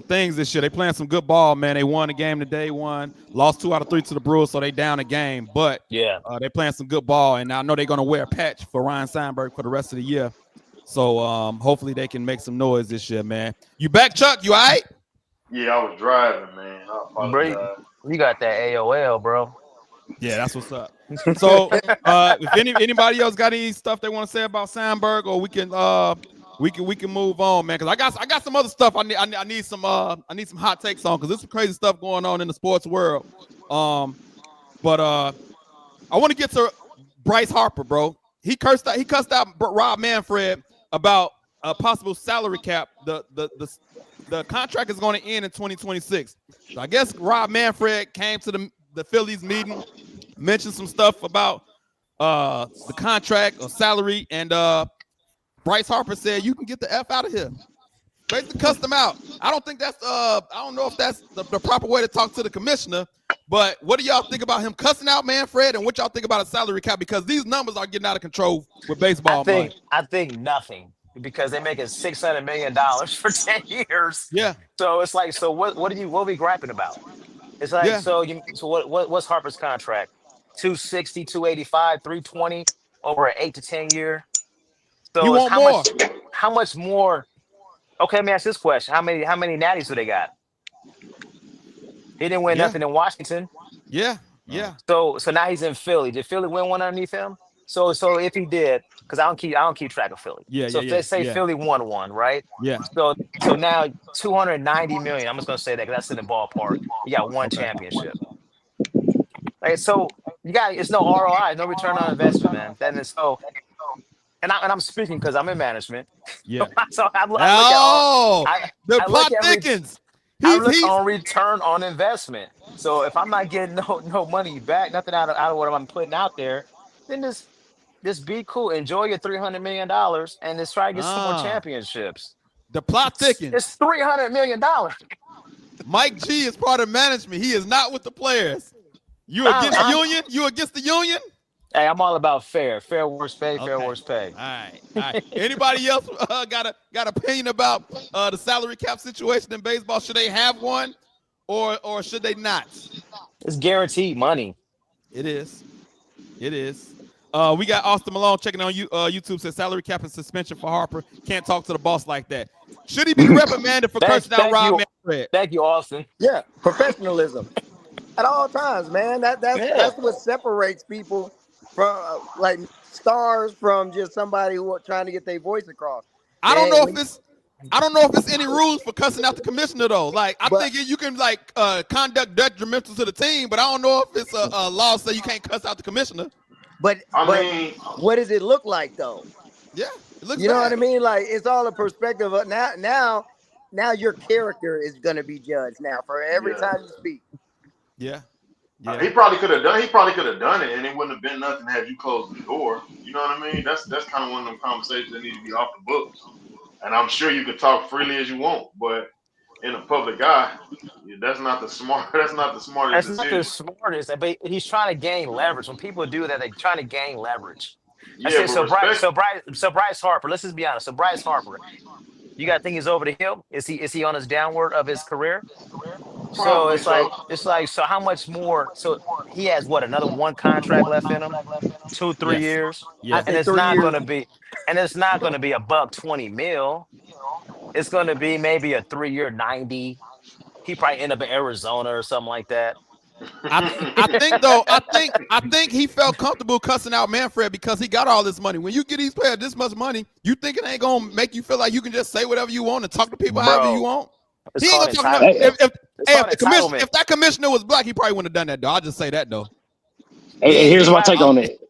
things this year. They playing some good ball, man. They won a game today, lost 2 out of 3 to the Brewers, so they down a game. But they playing some good ball, and I know they're gonna wear a patch for Ryne Sandberg for the rest of the year. So hopefully they can make some noise this year, man. You back, Chuck? You all right? Yeah, I was driving, man. I apologize. You got that AOL, bro. Yeah, that's what's up. So if anybody else got any stuff they want to say about Sandberg, or we can move on, man. Because I got some other stuff I need some hot takes on, because there's some crazy stuff going on in the sports world. But I want to get to Bryce Harper, bro. He cussed out Rob Manfred about a possible salary cap. The contract is going to end in 2026. So I guess Rob Manfred came to the Phillies meeting, mentioned some stuff about the contract or salary, and Bryce Harper said, "You can get the F out of here." Basically cussed him out. I don't think that's I don't know if that's the proper way to talk to the commissioner, but what do y'all think about him cussing out Manfred, and what y'all think about a salary cap? Because these numbers are getting out of control with baseball. I think nothing, because they're making $600 million for 10 years. Yeah. So it's like, so what are we griping about? It's like, so what's Harper's contract? 260, 285, 320 over an 8 to 10 year. So you want more? How much more? Okay, let me ask this question: How many natties do they got? He didn't win nothing in Washington. Yeah. So now he's in Philly. Did Philly win one underneath him? So if he did, because I don't keep track of Philly. So if they say Philly won one, right? Yeah. So now 290 million. I'm just gonna say that because that's in the ballpark. You got one championship. Right. So it's no ROI, no return on investment, man. That is so. And I'm speaking because I'm in management. Yeah. So I look on return on investment. So if I'm not getting no money back, nothing out of what I'm putting out there, then just be cool. Enjoy your $300 million and just try to get some more championships. The plot thickens. It's $300 million. Mike G is part of management. He is not with the players. You against the union? You against the union? Hey, I'm all about fair worst pay, fair worst pay. All right. Anybody else got opinion about the salary cap situation in baseball? Should they have one, or should they not? It's guaranteed money. It is. We got Austin Malone checking on YouTube. Says salary cap and suspension for Harper. Can't talk to the boss like that. Should he be reprimanded for cursing out Rob Manfred? Thank you, Austin. Yeah, professionalism at all times, man. That's what separates people from like stars from just somebody who are trying to get their voice across. I don't know if it's any rules for cussing out the commissioner though. Like I think you can conduct detrimental to the team, but I don't know if it's a law say you can't cuss out the commissioner. But what does it look like though? Yeah, it looks. You know what I mean? Like it's all a perspective of now your character is going to be judged now for every time you speak. Yeah. He probably could have done it, and it wouldn't have been nothing had you closed the door. You know what I mean? That's kind of one of them conversations that need to be off the books. And I'm sure you can talk freely as you want, but in a public eye, that's not the smartest. That's not the smartest. But he's trying to gain leverage. When people do that, they're trying to gain leverage. Yeah, so Bryce Harper. Let's just be honest. So Bryce Harper, you got to think he's over the hill. Is he on his downward of his career? So it's like so how much more? So he has what, another one contract left in him, 2-3 years, Yeah. and it's not going to be $120 million. It's going to be maybe a 3-year 90. He probably end up in Arizona or something like that. I think he felt comfortable cussing out Manfred because he got all this money. When you get these players this much money, you think it ain't gonna make you feel like you can just say whatever you want and talk to people however you want? He ain't gonna talk if that commissioner was black, he probably wouldn't have done that though. I'll just say that though. Hey, here's my take on it.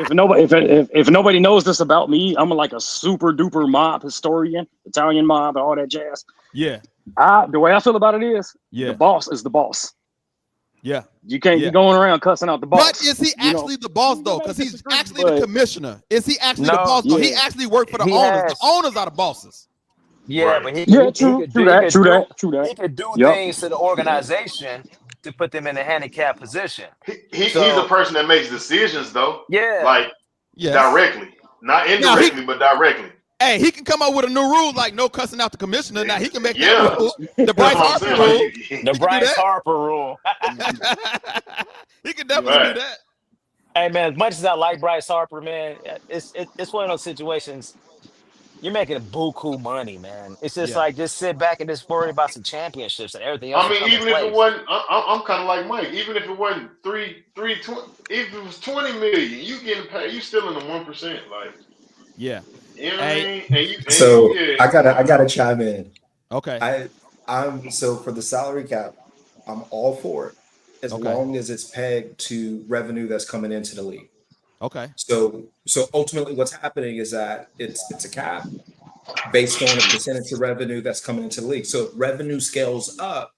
If nobody knows this about me, I'm like a super duper mob historian, Italian mob, all that jazz. Yeah. The way I feel about it is, the boss is the boss. Yeah. You can't be going around cussing out the boss. But is he actually the boss though? Because he's actually the commissioner. Is he actually the boss though? He actually worked for the owners. The owners are the bosses. Yeah, but true that. He could do things to the organization to put them in a handicapped position. He's a person that makes decisions though. Yeah. Like directly. Not indirectly, but directly. Hey, he can come up with a new rule like no cussing out the commissioner. Now he can make that rule. The Bryce Harper rule. The Bryce Harper rule. He can definitely do that. Hey man, as much as I like Bryce Harper, man, it's one of those situations. You're making buku money, man. It's just like just sit back and just worry about some championships and everything else. I mean, even if it wasn't, I'm kind of like Mike. Even if it wasn't 320, if it was 20 million, you getting paid. You still in the 1%, like. Yeah. You know what I mean? I gotta chime in. Okay. I'm so for the salary cap, I'm all for it as long as it's pegged to revenue that's coming into the league. Okay. So ultimately, what's happening is that it's a cap based on a percentage of revenue that's coming into the league. So if revenue scales up,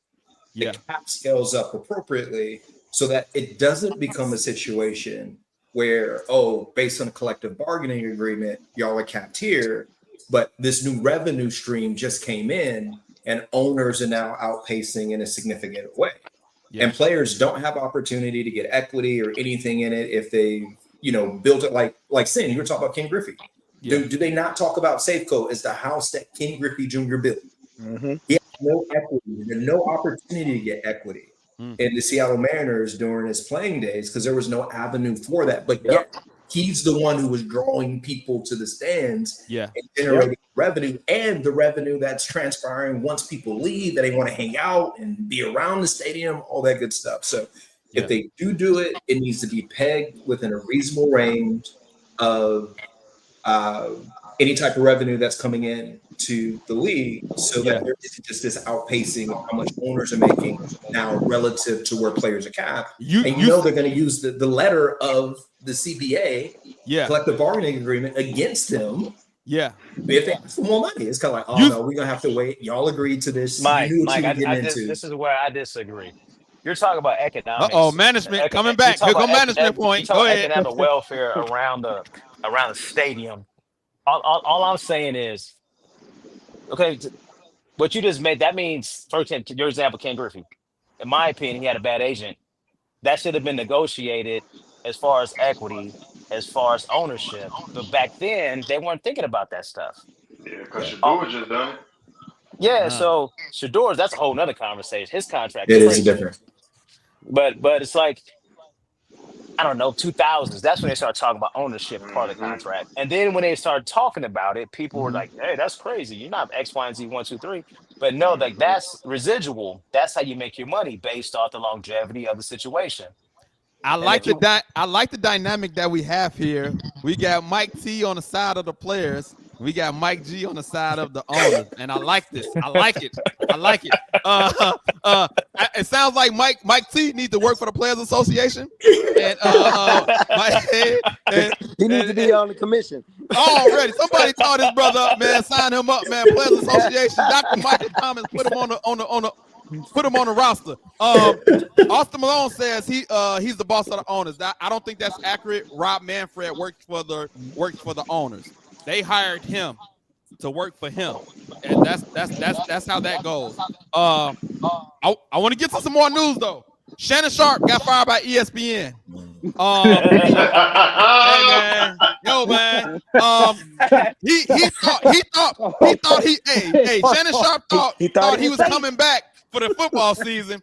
the cap scales up appropriately, so that it doesn't become a situation where, based on a collective bargaining agreement, y'all are capped here, but this new revenue stream just came in and owners are now outpacing in a significant way. Yeah. And players don't have opportunity to get equity or anything in it if they, build it like Sin, you were talking about Ken Griffey. Yeah. Do they not talk about Safeco as the house that Ken Griffey Jr. built? Mm-hmm. He has no equity. There's no opportunity to get equity. In the Seattle Mariners during his playing days because there was no avenue for that. But yet he's the one who was drawing people to the stands and generating revenue, and the revenue that's transpiring once people leave, that they want to hang out and be around the stadium, all that good stuff. So if they do it, it needs to be pegged within a reasonable range of any type of revenue that's coming in to the league, so that there isn't just this outpacing of how much owners are making now relative to where players are capped. They're going to use the letter of the CBA, collective bargaining agreement, against them. Yeah. If they ask for more money, it's kind of like, no, we're going to have to wait. Y'all agreed to this. Mike, this is where I disagree. You're talking about economics. Management coming back. Here come management point. Go ahead. Economic welfare around the stadium. All I'm saying is, what you just made, that means, for your example, Ken Griffey, in my opinion, he had a bad agent. That should have been negotiated as far as equity, as far as ownership. But back then, they weren't thinking about that stuff. Yeah, because Shador just done it. Yeah, so Shador's, that's a whole nother conversation. His contract is different. But it's like, I don't know, 2000s. That's when they started talking about ownership part of the contract. And then when they started talking about it, people were like, hey, that's crazy. You're not X, Y, and Z, 1, 2, 3. But no, like that's residual. That's how you make your money based off the longevity of the situation. I like the dynamic that we have here. We got Mike T on the side of the players. We got Mike G on the side of the owners, and I like this. I like it. It sounds like Mike T needs to work for the Players Association, and he needs to be on the commission. Already, somebody call this brother up, man. Sign him up, man. Players Association. Dr. Michael Thomas, put him on the roster. Austin Malone says he's the boss of the owners. I don't think that's accurate. Rob Manfred works for the owners. They hired him to work for him, and that's how that goes. I want to get to some more news though. Shannon Sharpe got fired by ESPN. He thought Shannon Sharpe thought he was coming back for the football season,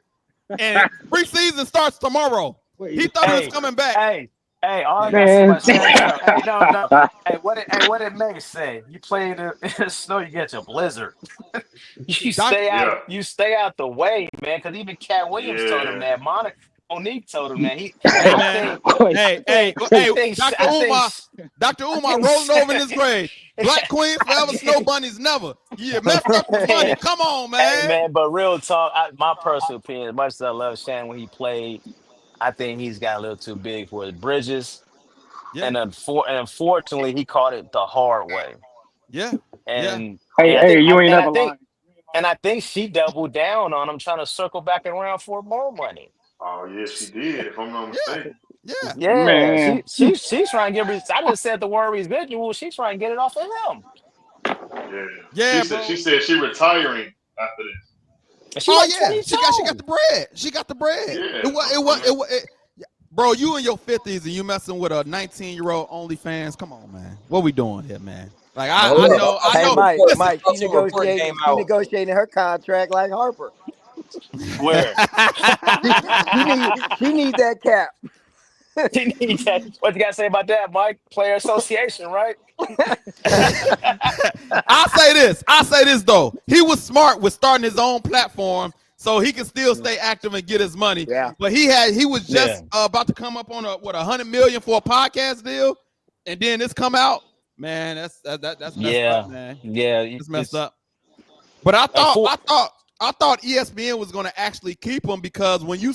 and preseason starts tomorrow. He thought he was coming back. Hey, all I got to say about Shannon Sharpe. No. Hey, what did Meg say? You play in the snow, you get your blizzard. You stay out the way, man. Because even Cat Williams told him that. Monique told him that. Dr. Umar rolling over in his grave. Black Queens forever, snow bunnies never. Yeah, messed up the money. Come on, man. Hey, man, but real talk, my personal opinion, as much as I love Shannon when he played, I think he's got a little too big for his bridges. Yeah. And unfortunately, he caught it the hard way. Yeah. And you ain't never lying. And I think she doubled down on him, trying to circle back around for more money. Oh, yes, she did, if I'm not mistaken. Yeah. Man. She's trying to get. I just said the word residual. She's trying to get it off of him. Yeah. She said she retiring after this. She got the bread. She got the bread. Yeah. Bro, you in your 50s and you messing with a 19-year-old OnlyFans. Come on, man. What we doing here, man? Like I know. Mike, she negotiating her contract like Harper. Where? she need that cap. She needs that. What you got to say about that, Mike? Player association, right? I'll say this though. He was smart with starting his own platform so he can still stay active and get his money. Yeah. But he was just about to come up on $100 million for a podcast deal, and then this come out. Man, that's messed up, man. Yeah, it's messed up. But I thought ESPN was going to actually keep him because when you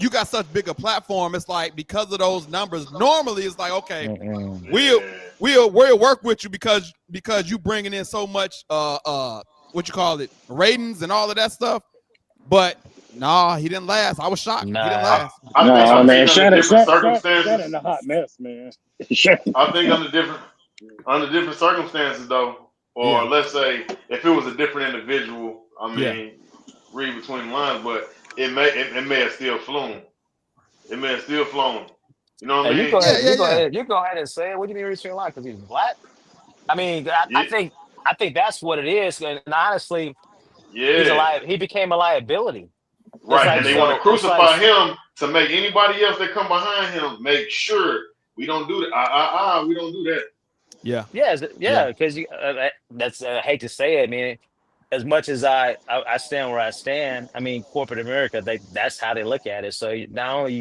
you got such big a platform, it's like because of those numbers. Normally, it's like okay, we'll work with you because you bringing in so much ratings and all of that stuff. But no, he didn't last. I was shocked. He didn't last. Shannon's a hot mess, man. I think under different circumstances though, or let's say if it was a different individual, read between the lines, but it may have still flown. It may have still flown. You know what I mean? You go ahead and say it. What do you mean read between the lines? Because he's black? I mean, I think that's what it is. And honestly, he became a liability. Right, and they want to crucify him to make anybody else that come behind him make sure we don't do that. We don't do that. Because that's I hate to say it, man. As much as I stand where I stand, I mean, corporate America, that's how they look at it. So not only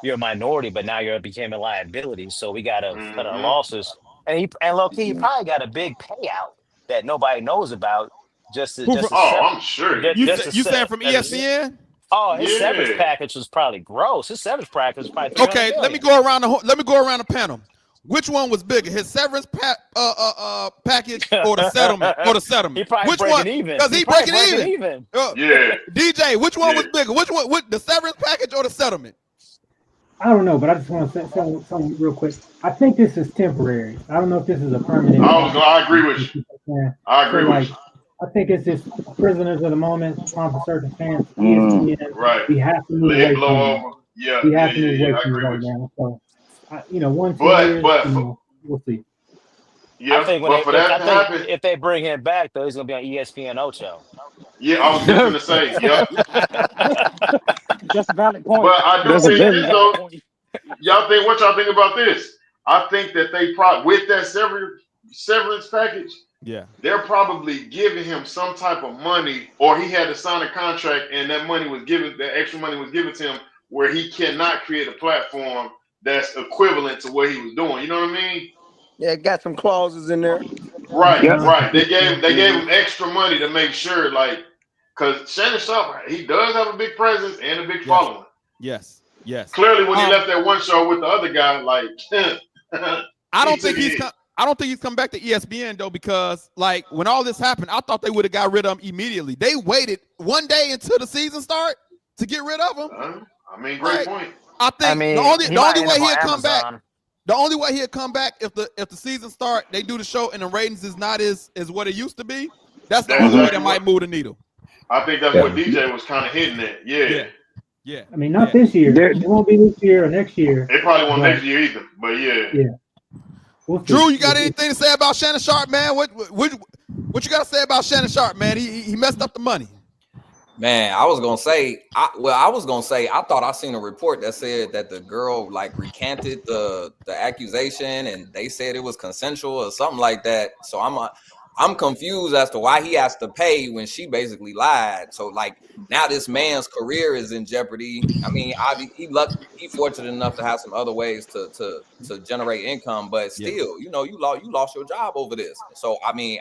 you're a minority, but now you became a liability. So we got to cut our losses. And low-key, he probably got a big payout that nobody knows about. I'm sure. You saying from ESPN? Oh, his severance package was probably gross. His severance package was probably okay. Let me go around the panel. Which one was bigger, his severance package or the settlement? He probably which breaking one? even. Because he breaking even. DJ, which one was bigger? Which one? The severance package or the settlement? I don't know, but I just want to say something real quick. I think this is temporary. I don't know if this is a permanent. I agree with you. I agree with you. I think it's just prisoners of the moment, from circumstance. Right. We have to move away from it. We have to move away from it right now. So, 1 2 years, we'll see. Yeah, I think if they bring him back, though, he's gonna be on ESPN Ocho. Yeah, I was just gonna say, Just a valid point. But I do think this, though. What y'all think about this? I think that they probably with that severance package. Yeah, they're probably giving him some type of money, or he had to sign a contract, and that extra money was given to him, where he cannot create a platform that's equivalent to what he was doing. You know what I mean? Yeah, got some clauses in there. Right, right. They gave him extra money to make sure, because Shannon Sharpe, he does have a big presence and a big following. Yes. Clearly, when he left that one show with the other guy, I don't think he's come back to ESPN though, because when all this happened, I thought they would have got rid of him immediately. They waited one day until the season start to get rid of him. Great point. I think the only way he'll come back. The only way he'll come back if the season start, they do the show and the ratings is not as what it used to be. That's the only way that might move the needle. I think that's what DJ was kind of hitting at. Yeah. I mean, not this year. It won't be this year or next year. It probably won't next year either. But yeah. Drew, you got anything to say about Shannon Sharpe, man? What you got to say about Shannon Sharpe, man? He messed up the money. Man, I was gonna say, I thought I seen a report that said that the girl like recanted the accusation, and they said it was consensual or something like that. So I'm confused as to why he has to pay when she basically lied. So like now this man's career is in jeopardy. I mean, he fortunate enough to have some other ways to generate income, but still, you lost your job over this. So I mean,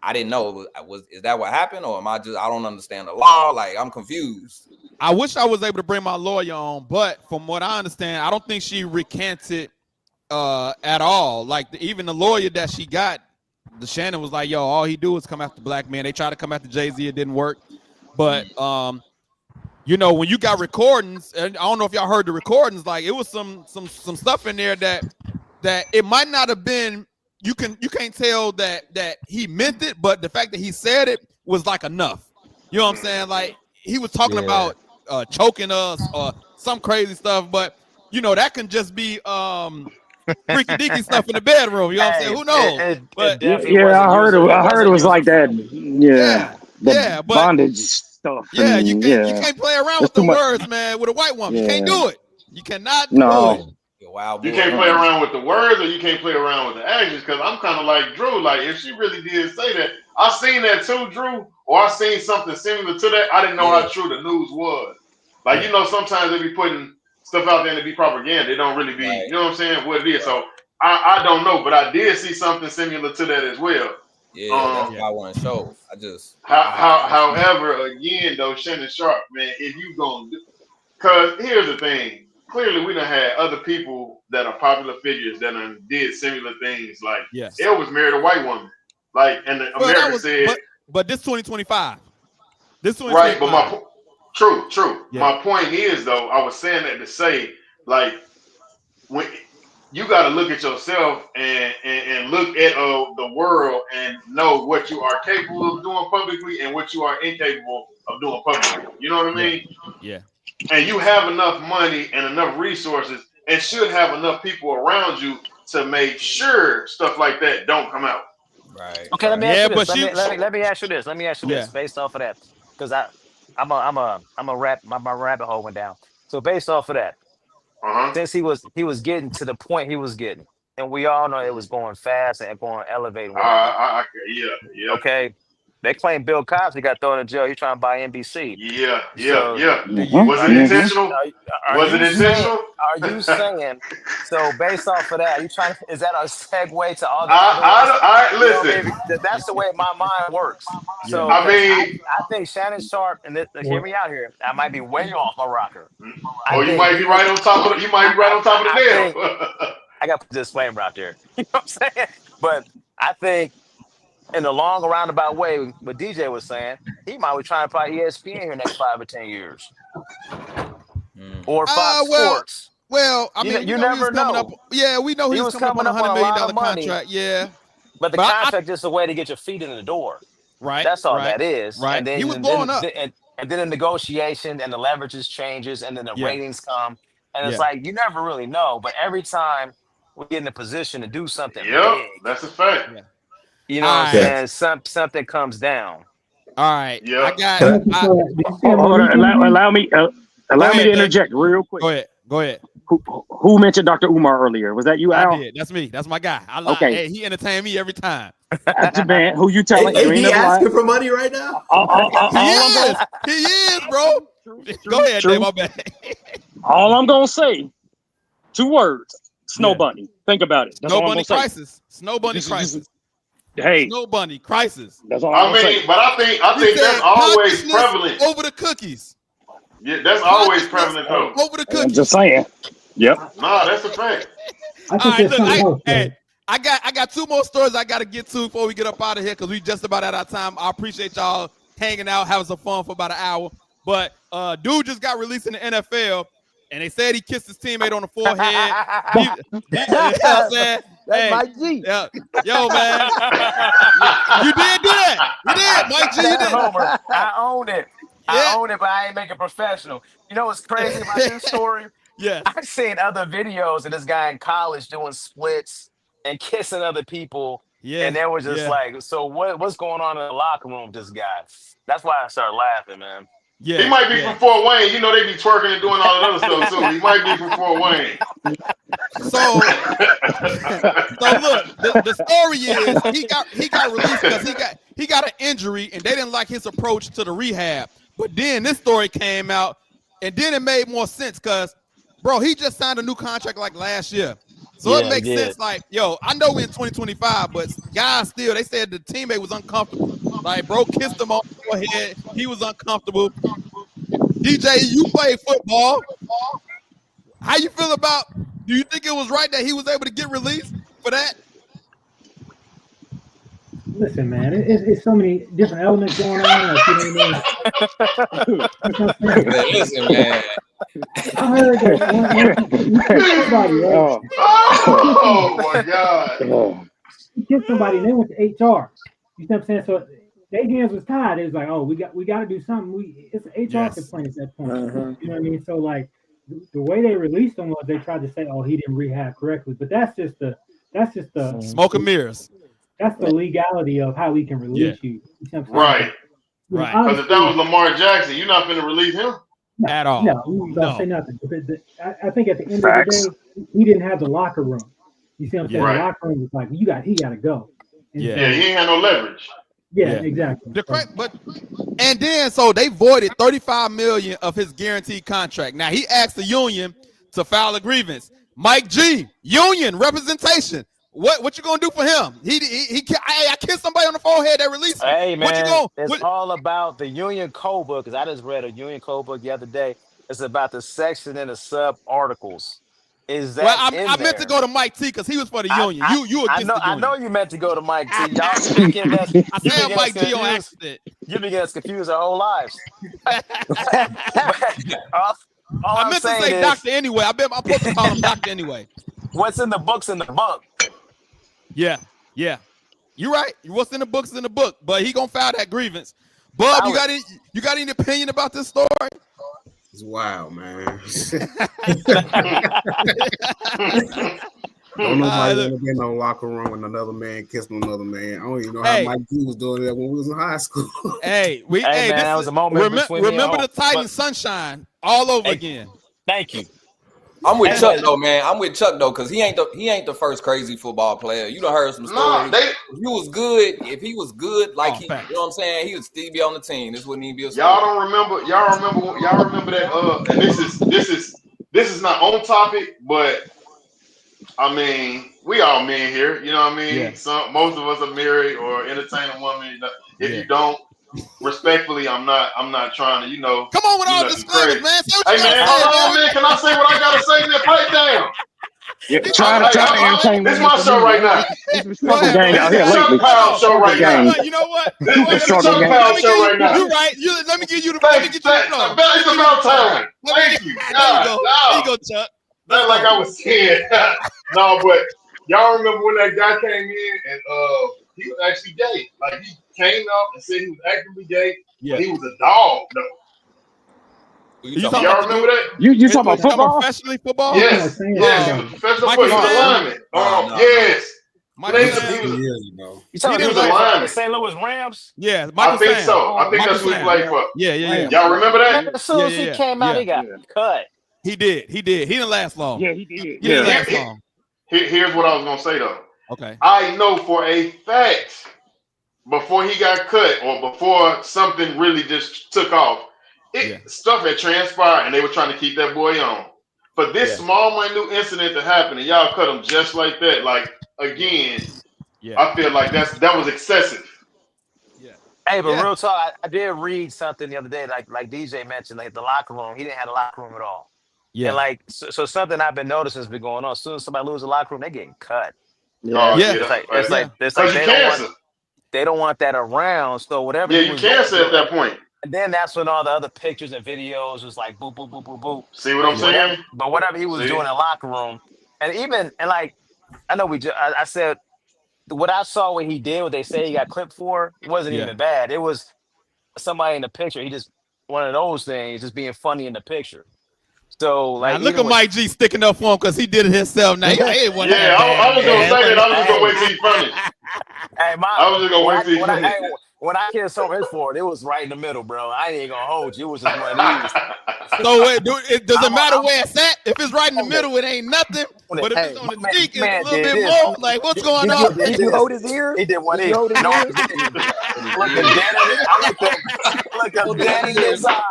I didn't know. Is that what happened, or I don't understand the law? Like, I'm confused. I wish I was able to bring my lawyer on, but from what I understand, I don't think she recanted at all. Like even the lawyer that she got, the Shannon was like, "Yo, all he do is come after black men." They tried to come after Jay-Z, it didn't work. But when you got recordings, and I don't know if y'all heard the recordings, like it was some stuff in there that it might not have been. You can't tell that he meant it, but the fact that he said it was like enough. You know what I'm saying? Like he was talking about choking us or some crazy stuff, but that can just be freaky deaky stuff in the bedroom. You know what I'm saying? Who knows? But I heard it was like that. But bondage stuff. Yeah, you can't play around with the words, man. With a white woman, you can't do it. You cannot do it. You can't play around with the words, or you can't play around with the actions. Because I'm kind of like Drew. Like if she really did say that, I seen that too, Drew, or I seen something similar to that. I didn't know how true the news was. Like sometimes they be putting stuff out there to be propaganda. It don't really be, you know what I'm saying? What it is. So I don't know, but I did see something similar to that as well. Yeah, that's what I want to show. However, again though, Shannon Sharpe, man, if you gonna do, because here's the thing. Clearly, we done had other people that are popular figures that did similar things. Like, Elvis married a white woman. Like, and America said, but this 2025. This 2025. Right, but true. Yeah. My point is, though, I was saying that to say, like, when you got to look at yourself and look at the world and know what you are capable of doing publicly and what you are incapable of doing publicly. You know what I mean? Yeah. And you have enough money and enough resources and should have enough people around you to make sure stuff like that don't come out. Right. Okay, let me ask you this. Let me ask you this based off of that. Because I'm a my rabbit hole went down. So based off of that, since he was getting to the point he was getting, and we all know it was going fast and going elevating. Yeah. Okay. They claim Bill Cosby got thrown in jail. He's trying to buy NBC. Yeah. Was it intentional? Was it intentional? Are you saying? So based off of that, is that a segue to all the? Listen. That's the way my mind works. So I think Shannon Sharpe, and hear me out here. I might be way off my rocker. You might be right on top of the. You might be right on top of the nail. I got to put a disclaimer out there. You know what I'm saying? But I think, in the long roundabout way, what DJ was saying, he might be trying to buy ESPN here next 5 or 10 years, or Fox Sports. Well, I mean, you never know. We know he was coming up on $100 million contract. Yeah, but the contract is a way to get your feet in the door. Right. That's all that is. Right. And then he was blowing up. And then the negotiation and the leverages changes, and then the ratings come, and it's like you never really know. But every time we get in a position to do something big, that's a fact. Yeah. You know what I'm saying? Something comes down. All right. Yeah. I got. Allow me to interject real quick. Go ahead. Who mentioned Dr. Umar earlier? Was that you, Al? I did. That's me. That's my guy. I lie. Okay. Hey, he entertained me every time. That's your man. Who you telling? He asking for money right now? He is, bro. Go ahead, Dave. My bad. All I'm gonna say, 2 words. Snow Bunny. Think about it. Snow Bunny crisis. Snow Bunny crisis. Hey, Snow Bunny crisis. That's all I mean, but I think that's always prevalent. Over the cookies. Yeah, that's always prevalent though. Over the cookies. I'm just saying. Yep. Nah, that's a fact. I got 2 more stories I got to get to before we get up out of here, because we just about at our time. I appreciate y'all hanging out, having some fun for about an hour. But dude just got released in the NFL, and they said he kissed his teammate on the forehead. You know what I'm saying? That's Mike G. Yo, man. You did do that. You did, Mike G. You did. Homer, I own it. I own it, but I ain't make it professional. You know what's crazy about this story? I've seen other videos of this guy in college doing splits and kissing other people Yeah. And they were just like, so what's going on in the locker room with this guy? That's why I started laughing, man. He might be from Fort Wayne. You know they be twerking and doing all that other stuff too. He might be from Fort Wayne. So look, the story is he got released because he got an injury and they didn't like his approach to the rehab. But then this story came out and then it made more sense because, bro, he just signed a new contract like last year. So it makes sense. Like, yo, I know we're in 2025, but guys still, they said the teammate was uncomfortable. Like, bro kissed him on the forehead. He was uncomfortable. DJ, you play football. How you feel about, do you think it was right that he was able to get released for that? Listen, man, it's so many different elements going on. Like, you know what I mean? Listen, man. I heard that somebody, right? Oh my God. He kissed somebody and they went to HR. You know what I'm saying? So their hands was tied. It was like, oh, we got to do something. It's an HR complaint at that point. You know what I mean? So like the way they released him was they tried to say, oh, he didn't rehab correctly. But that's just the smoke and mirrors. That's the legality of how we can release you. You know right. Because if that was Lamar Jackson, you're not going to release him. At all. No, we don't say nothing. I think at the end of the day, he didn't have the locker room. You see what I'm saying? Right. The locker room was like, he got to go. And he ain't had no leverage. Yeah, exactly. And then so they voided $35 million of his guaranteed contract. Now he asked the union to file a grievance. Mike G, union representation. What you gonna do for him? I kissed somebody on the forehead that released him. Hey man, it's all about the union code book. Because I just read a union code book the other day. It's about the section and the sub articles. Is that I meant to go to Mike T because he was for the union. You against the union. I know you meant to go to Mike T. Y'all speaking that. I said Mike G on accident. You be getting us confused our whole lives. I meant to say doctor anyway. I'm supposed to call him doctor anyway. What's in the book's in the book. Yeah. You're right. What's in the book's in the book. But he gonna file that grievance. Bub, you got any opinion about this story? It's wild, man. Don't nobody want to be in no locker room when another man kissing another man. I don't even know how Mike G was doing that when we was in high school. Man, that was a moment. Remember the Titan sunshine all over again. Thank you. I'm with Chuck though, man. I'm with Chuck though, because he ain't the first crazy football player. You done heard some stories. If he was good, like you know what I'm saying, he would still be on the team. This wouldn't even be a story. Y'all remember that and this is not on topic, but I mean, we all men here, you know what I mean? Yeah. Most of us are married or entertain a woman. If you don't, respectfully, I'm not trying to, Come on with all disclaimers, man. Hey man, hold on, man. Can I say what I gotta say? Then pipe down. Yeah, try to entertain. This is my show right now. This struggle gang out here lately. Show right now. You know what? This is the struggle gang show right now. You're right. Let me give you the flow. It's about time. Thank you. There you go, Chuck. Not like I was saying. No, but y'all remember when that guy came in and he was actually gay. Like he came out and said he was actively gay. Yeah. He was a dog, though. Y'all remember that? You talking about football? Professionally football? Yes. He was professional football alignment. Yes. You talking about the St. Louis Rams? Yeah, I think so. I think that's who he played for. Yeah. Y'all remember that? As soon as he came out, he got cut. He did. He didn't last long. Yeah, he did. He didn't last long. Here's what I was gonna say though. Okay. I know for a fact before he got cut or before something really just took off, stuff had transpired and they were trying to keep that boy on. For this small, minute incident to happen and y'all cut him just like that, like again, I feel like that was excessive. Yeah. Hey, but real talk, I did read something the other day, like DJ mentioned, like the locker room. He didn't have a locker room at all. Yeah. And so something I've been noticing has been going on. As soon as somebody loses a locker room, they getting cut. It's like they don't want that around. So whatever. Yeah, you can't say at that point. And then that's when all the other pictures and videos was like boop, boop, boop, boop, boop. See what I'm saying? But whatever he was doing in the locker room, and like I know I said what I saw what he did, what they say he got clipped for, it wasn't even bad. It was somebody in the picture. He just one of those things, just being funny in the picture. So like, now, look at Mike G sticking up for him because he did it himself. Now, I was gonna say that. I was just gonna wait till he finished. Hey, I was just gonna wait till he finished. When I kissed over his forehead, it was right in the middle, bro. I ain't gonna hold you. It was just one of these. So does it matter where it's at? If it's right in the middle, it ain't nothing. But if it's on the cheek, it's a little bit more. Like, what's going on? Did you hold his ear? He did one ear. No, I looked him dead in his eye,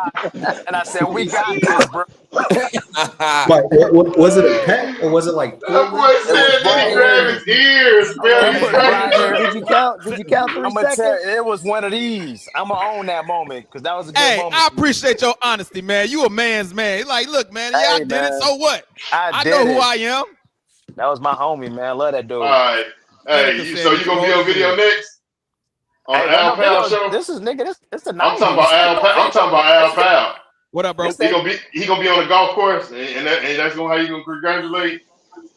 and I said, "We got this, bro." Like, was it a pet or was it like? That boy said that he grabbed his ears, man. Did you count 3 seconds? It was one of these. I'm gonna own that moment because that was a good moment. I appreciate your honesty, man. You a man's man. Like, look, man, I did it. So what? I know who I am. That was my homie, man. I love that dude. All right. Hey, so you gonna be on video next? On Al Powell show? This is nigga. This the 90s. I'm talking about Al Powell. I'm talking about Al Powell. What up, bro? He gonna be on the golf course, and that's how you gonna congratulate.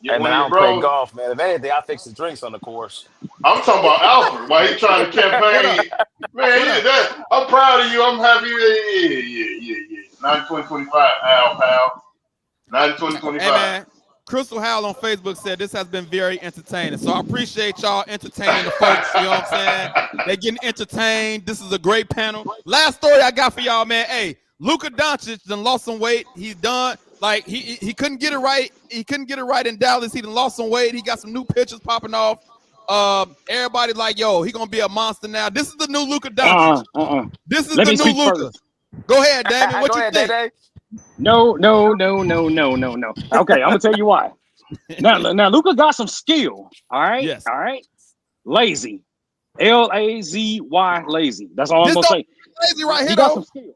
Hey, man, I don't play golf, man. If anything, I fix the drinks on the course. I'm talking about Alfred while he's trying to campaign. Man, I'm proud of you. I'm happy. Yeah. 9-20-25, Al Powell. 9-20-25. Hey, man. Crystal Howell on Facebook said this has been very entertaining. So I appreciate y'all entertaining the folks. You know what I'm saying? They're getting entertained. This is a great panel. Last story I got for y'all, man. Hey, Luka Doncic done lost some weight. He's done. Like he couldn't get it right. He couldn't get it right in Dallas. He done lost some weight. He got some new pictures popping off. Everybody like, yo, he gonna be a monster now. This is the new Luka Doncic. This is the new Luka. Go ahead, Damon. What you think? Dave. No. Okay, I'm gonna tell you why. Now Luka got some skill. All right. Yes. All right. Lazy. Lazy. Lazy. That's all I'm gonna say. Lazy right here, he got some skill.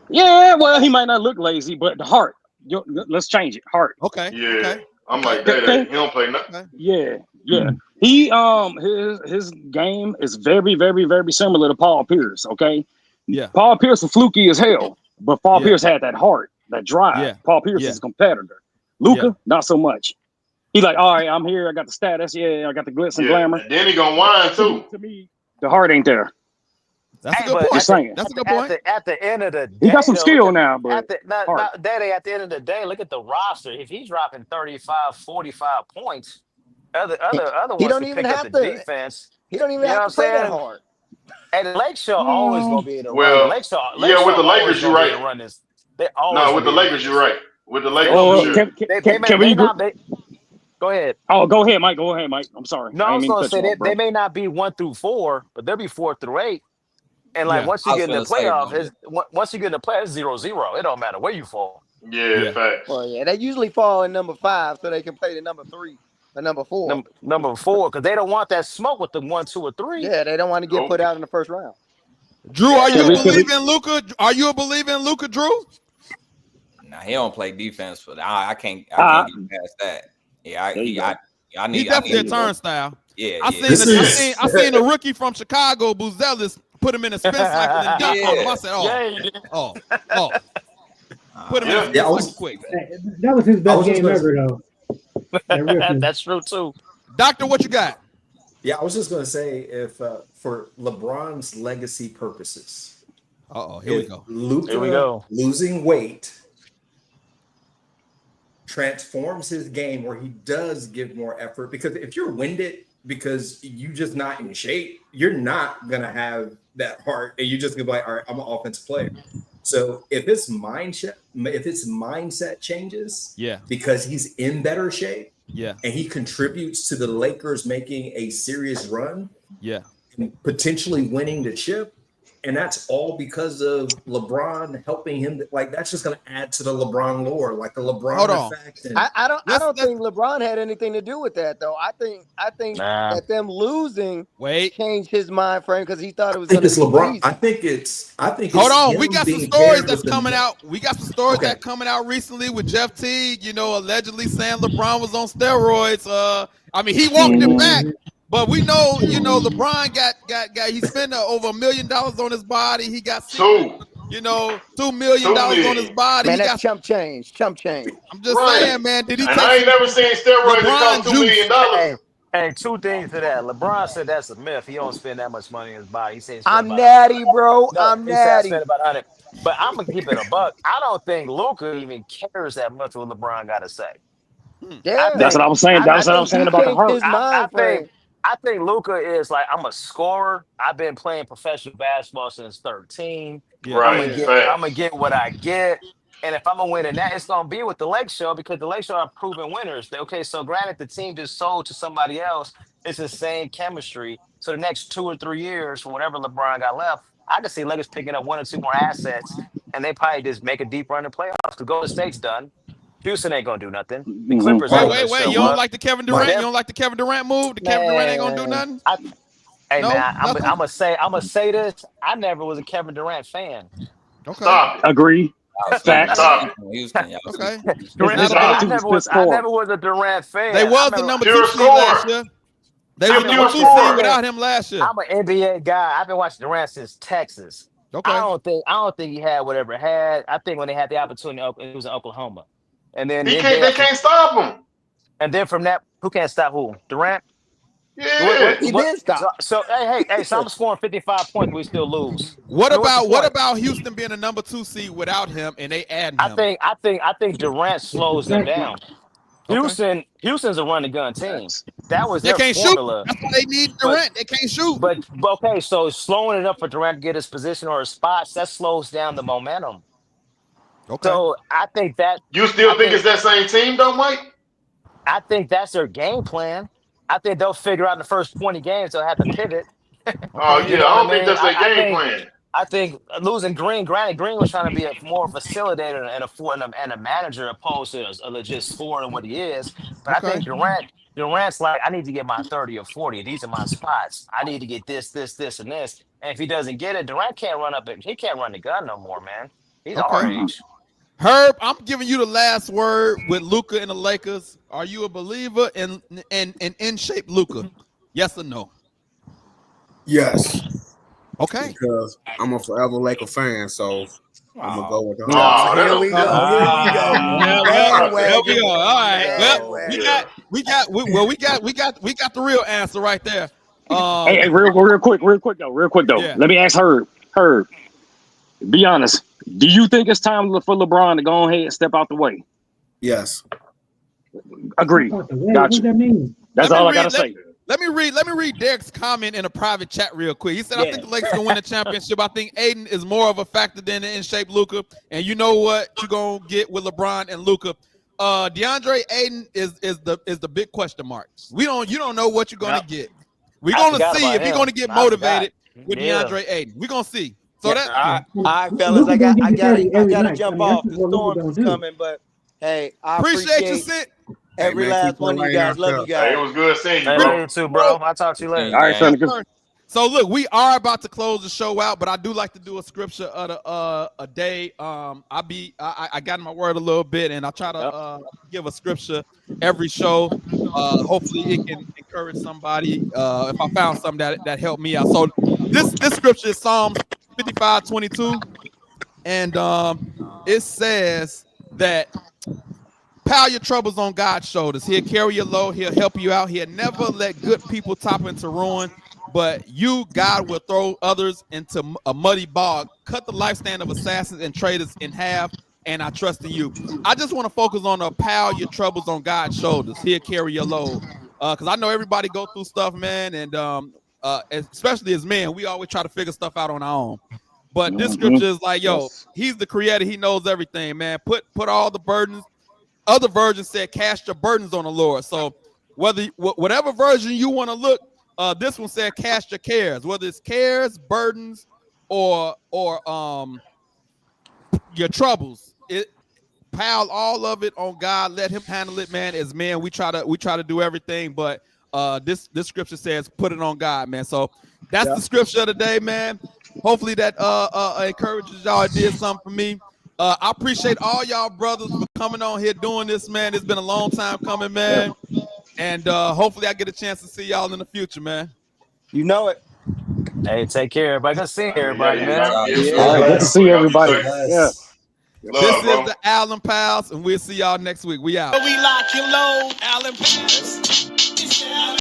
Yeah, well, he might not look lazy, but the heart. Let's change it. Heart. Okay. Yeah. Okay. I'm like that. He don't play nothing. Yeah. He his game is very, very, very similar to Paul Pierce. Okay. Yeah. Paul Pierce was fluky as hell, but Paul Pierce had that heart, that drive. Yeah. Paul Pierce is a competitor. Luka, not so much. He like, all right, I'm here. I got the status. Yeah, I got the glitz and glamour. And then he gonna whine too. To me, the heart ain't there. That's a good point. Just saying. That's a good point. At the end of the day, he got some skill now, but at the end of the day, look at the roster. If he's dropping 35, 45 points, other ones don't even pick have up the to. defense. He don't even have to play that hard. And the Lakers always gonna be able to run. Lakers with the Lakers, you're right. Run this. With the Lakers, you're right. With the Lakers, can we? Go ahead. Oh, go ahead, Mike. I'm sorry. No, I was going to say they may not be 1 through 4, but they'll be 4 through 8. And once you get in the playoffs, it's 0-0. It don't matter where you fall. Yeah, facts. Well, yeah, they usually fall in number 5 so they can play the number 3 or number 4. Number 4, because they don't want that smoke with the 1, 2, or 3. Yeah, they don't want to get put out in the first round. Drew, are you believing in Luka? Are you a believer in Luka, Drew? Nah, he don't play defense for that. I can't get past that. Yeah, I need. He's definitely a turnstile. Yeah, I seen a rookie from Chicago, Buzelis, put him in a spin cycle and dunk on him. I said, put him in a spin cycle quick. That was his best game ever, though. That's true too. Doctor, what you got? Yeah, I was just going to say, if for LeBron's legacy purposes, here we go. Luka losing weight transforms his game where he does give more effort, because if you're winded because you just not in shape, you're not going to have that heart, and you're just going to be like, all right, I'm an offensive player. So if his mindset changes, because he's in better shape, and he contributes to the Lakers making a serious run, and potentially winning the chip, and that's all because of LeBron helping him. Like, that's just going to add to the LeBron lore, like the LeBron effect. And I don't think LeBron had anything to do with that, though. I think that them losing changed his mind frame because he thought it was. I think it's LeBron. I think it's. Hold on, we got some stories that's coming out. We got some stories that coming out recently with Jeff Teague. Allegedly saying LeBron was on steroids. I mean, he walked it back. But we know, LeBron got he spent over $1 million on his body. He got $2 million on his body. Man, that's chump change. I'm just saying, man. Did he? And I ain't never seen steroids that cost $2 million. Hey, 2 things to that. LeBron said that's a myth. He don't spend that much money on his body. He said I'm natty, bro. I'm natty. Spend about 100. But I'm gonna keep it a buck. I don't think Luka even cares that much what LeBron got to say. Yeah, That's what I was saying. That's what I was saying about the his hurt. mind frame. I think Luka is like, I'm a scorer. I've been playing professional basketball since 13. Right. I'm gonna get what I get. And if I'm gonna win in that, it's gonna be with the Lake Show because the Lake Show are proven winners. Okay, so granted, the team just sold to somebody else. It's the same chemistry. So the next 2 or 3 years, for whatever LeBron got left, I can see Lakers picking up 1 or 2 more assets, and they probably just make a deep run in playoffs. Because Golden State's done. Houston ain't gonna do nothing. The Clippers. Wait! You don't like the Kevin Durant? You don't like the Kevin Durant move? The Kevin Durant ain't gonna do nothing. Hey man, I'm gonna say this. I never was a Kevin Durant fan. Okay. Stop it. Agree. Facts. Stop it. Houston, y'all. Okay. I never was a Durant fan. They was the number 2 seed last year. They were number 2 seed without him last year. I'm an NBA guy. I've been watching Durant since Texas. Okay. I don't think he had whatever he had. I think when they had the opportunity, it was in Oklahoma. And then they can't stop him. And then from that, who can't stop who? Durant? Yeah. He did stop. So hey, so I'm scoring 55 points, we still lose. What about Houston being a number 2 seed without him and they adding him? I think Durant slows them down. Okay. Houston's a run and gun team. That was they their can't formula. shoot. That's why they need Durant. They can't shoot. But okay, so slowing it up for Durant to get his position or his spots, that slows down the momentum. Okay. So I think that You still think it's that same team though, Mike? I think that's their game plan. I think they'll figure out in the first 20 games they'll have to pivot. Oh yeah, I don't think that's their game plan. I think losing Green, granted, Green was trying to be more of a facilitator and a manager opposed to a legit scorer than what he is. But I think Durant's like, I need to get my 30 or 40. These are my spots. I need to get this, and this. And if he doesn't get it, Durant can't run he can't run the gun no more, man. He's our age. Herb, I'm giving you the last word with Luka and the Lakers. Are you a believer in shape Luka? Yes or no? Yes. Okay. Because I'm a forever Laker fan, so I'm gonna go with the Here we go. Here we go. All right. Well, we got the real answer right there. Hey, real quick though. Yeah. Let me ask Herb. Be honest. Do you think it's time for LeBron to go ahead and step out the way? Yes. Agree. What Gotcha. does that mean? That's all I gotta say. Let me read Derek's comment in a private chat real quick. He said, I think the Lakers can win the championship. I think Aiden is more of a factor than the in-shape Luka. And you know what you're going to get with LeBron and Luka. DeAndre Aiden is the big question mark. You don't know what you're going to get. We're going to see if you're going to get motivated with DeAndre Aiden. We're going to see. So all right, fellas, I gotta jump off. The storm is coming, but hey, I appreciate you, Sid. Every last one of you guys. Love you guys. Hey, it was good seeing you, I bro. love you too, bro. I'll talk to you later. All right, son. So look, we are about to close the show out, but I do like to do a scripture of a day. I got in my word a little bit, and I try to give a scripture every show. Hopefully, it can encourage somebody. If I found something that helped me out. So this scripture is Psalms 55:22, and it says that pile your troubles on God's shoulders. He'll carry your load. He'll help you out. He'll never let good people topple into ruin. But you, God, will throw others into a muddy bog, cut the lifespan of assassins and traitors in half, and I trust in you. I just want to focus on pile your troubles on God's shoulders. He'll carry your load. Because I know everybody go through stuff, man, and especially as men, we always try to figure stuff out on our own. But this scripture is like, yo, he's the creator. He knows everything, man. Put all the burdens. Other versions said, cast your burdens on the Lord. So whatever version you want to look, this one said cast your cares, whether it's cares, burdens, or your troubles. Pile all of it on God. Let him handle it, man. As men, we try to do everything, but this scripture says put it on God, man. So that's the scripture of the day, man. Hopefully that encourages y'all. It did something for me. I appreciate all y'all brothers for coming on here doing this, man. It's been a long time coming, man. And hopefully I get a chance to see y'all in the future, man. You know it. Hey, take care, everybody. Good to see everybody, man. All right, good to see everybody. Yeah. This is the Allen Pals, and we'll see y'all next week. We out. We lock and load, Allen Pals.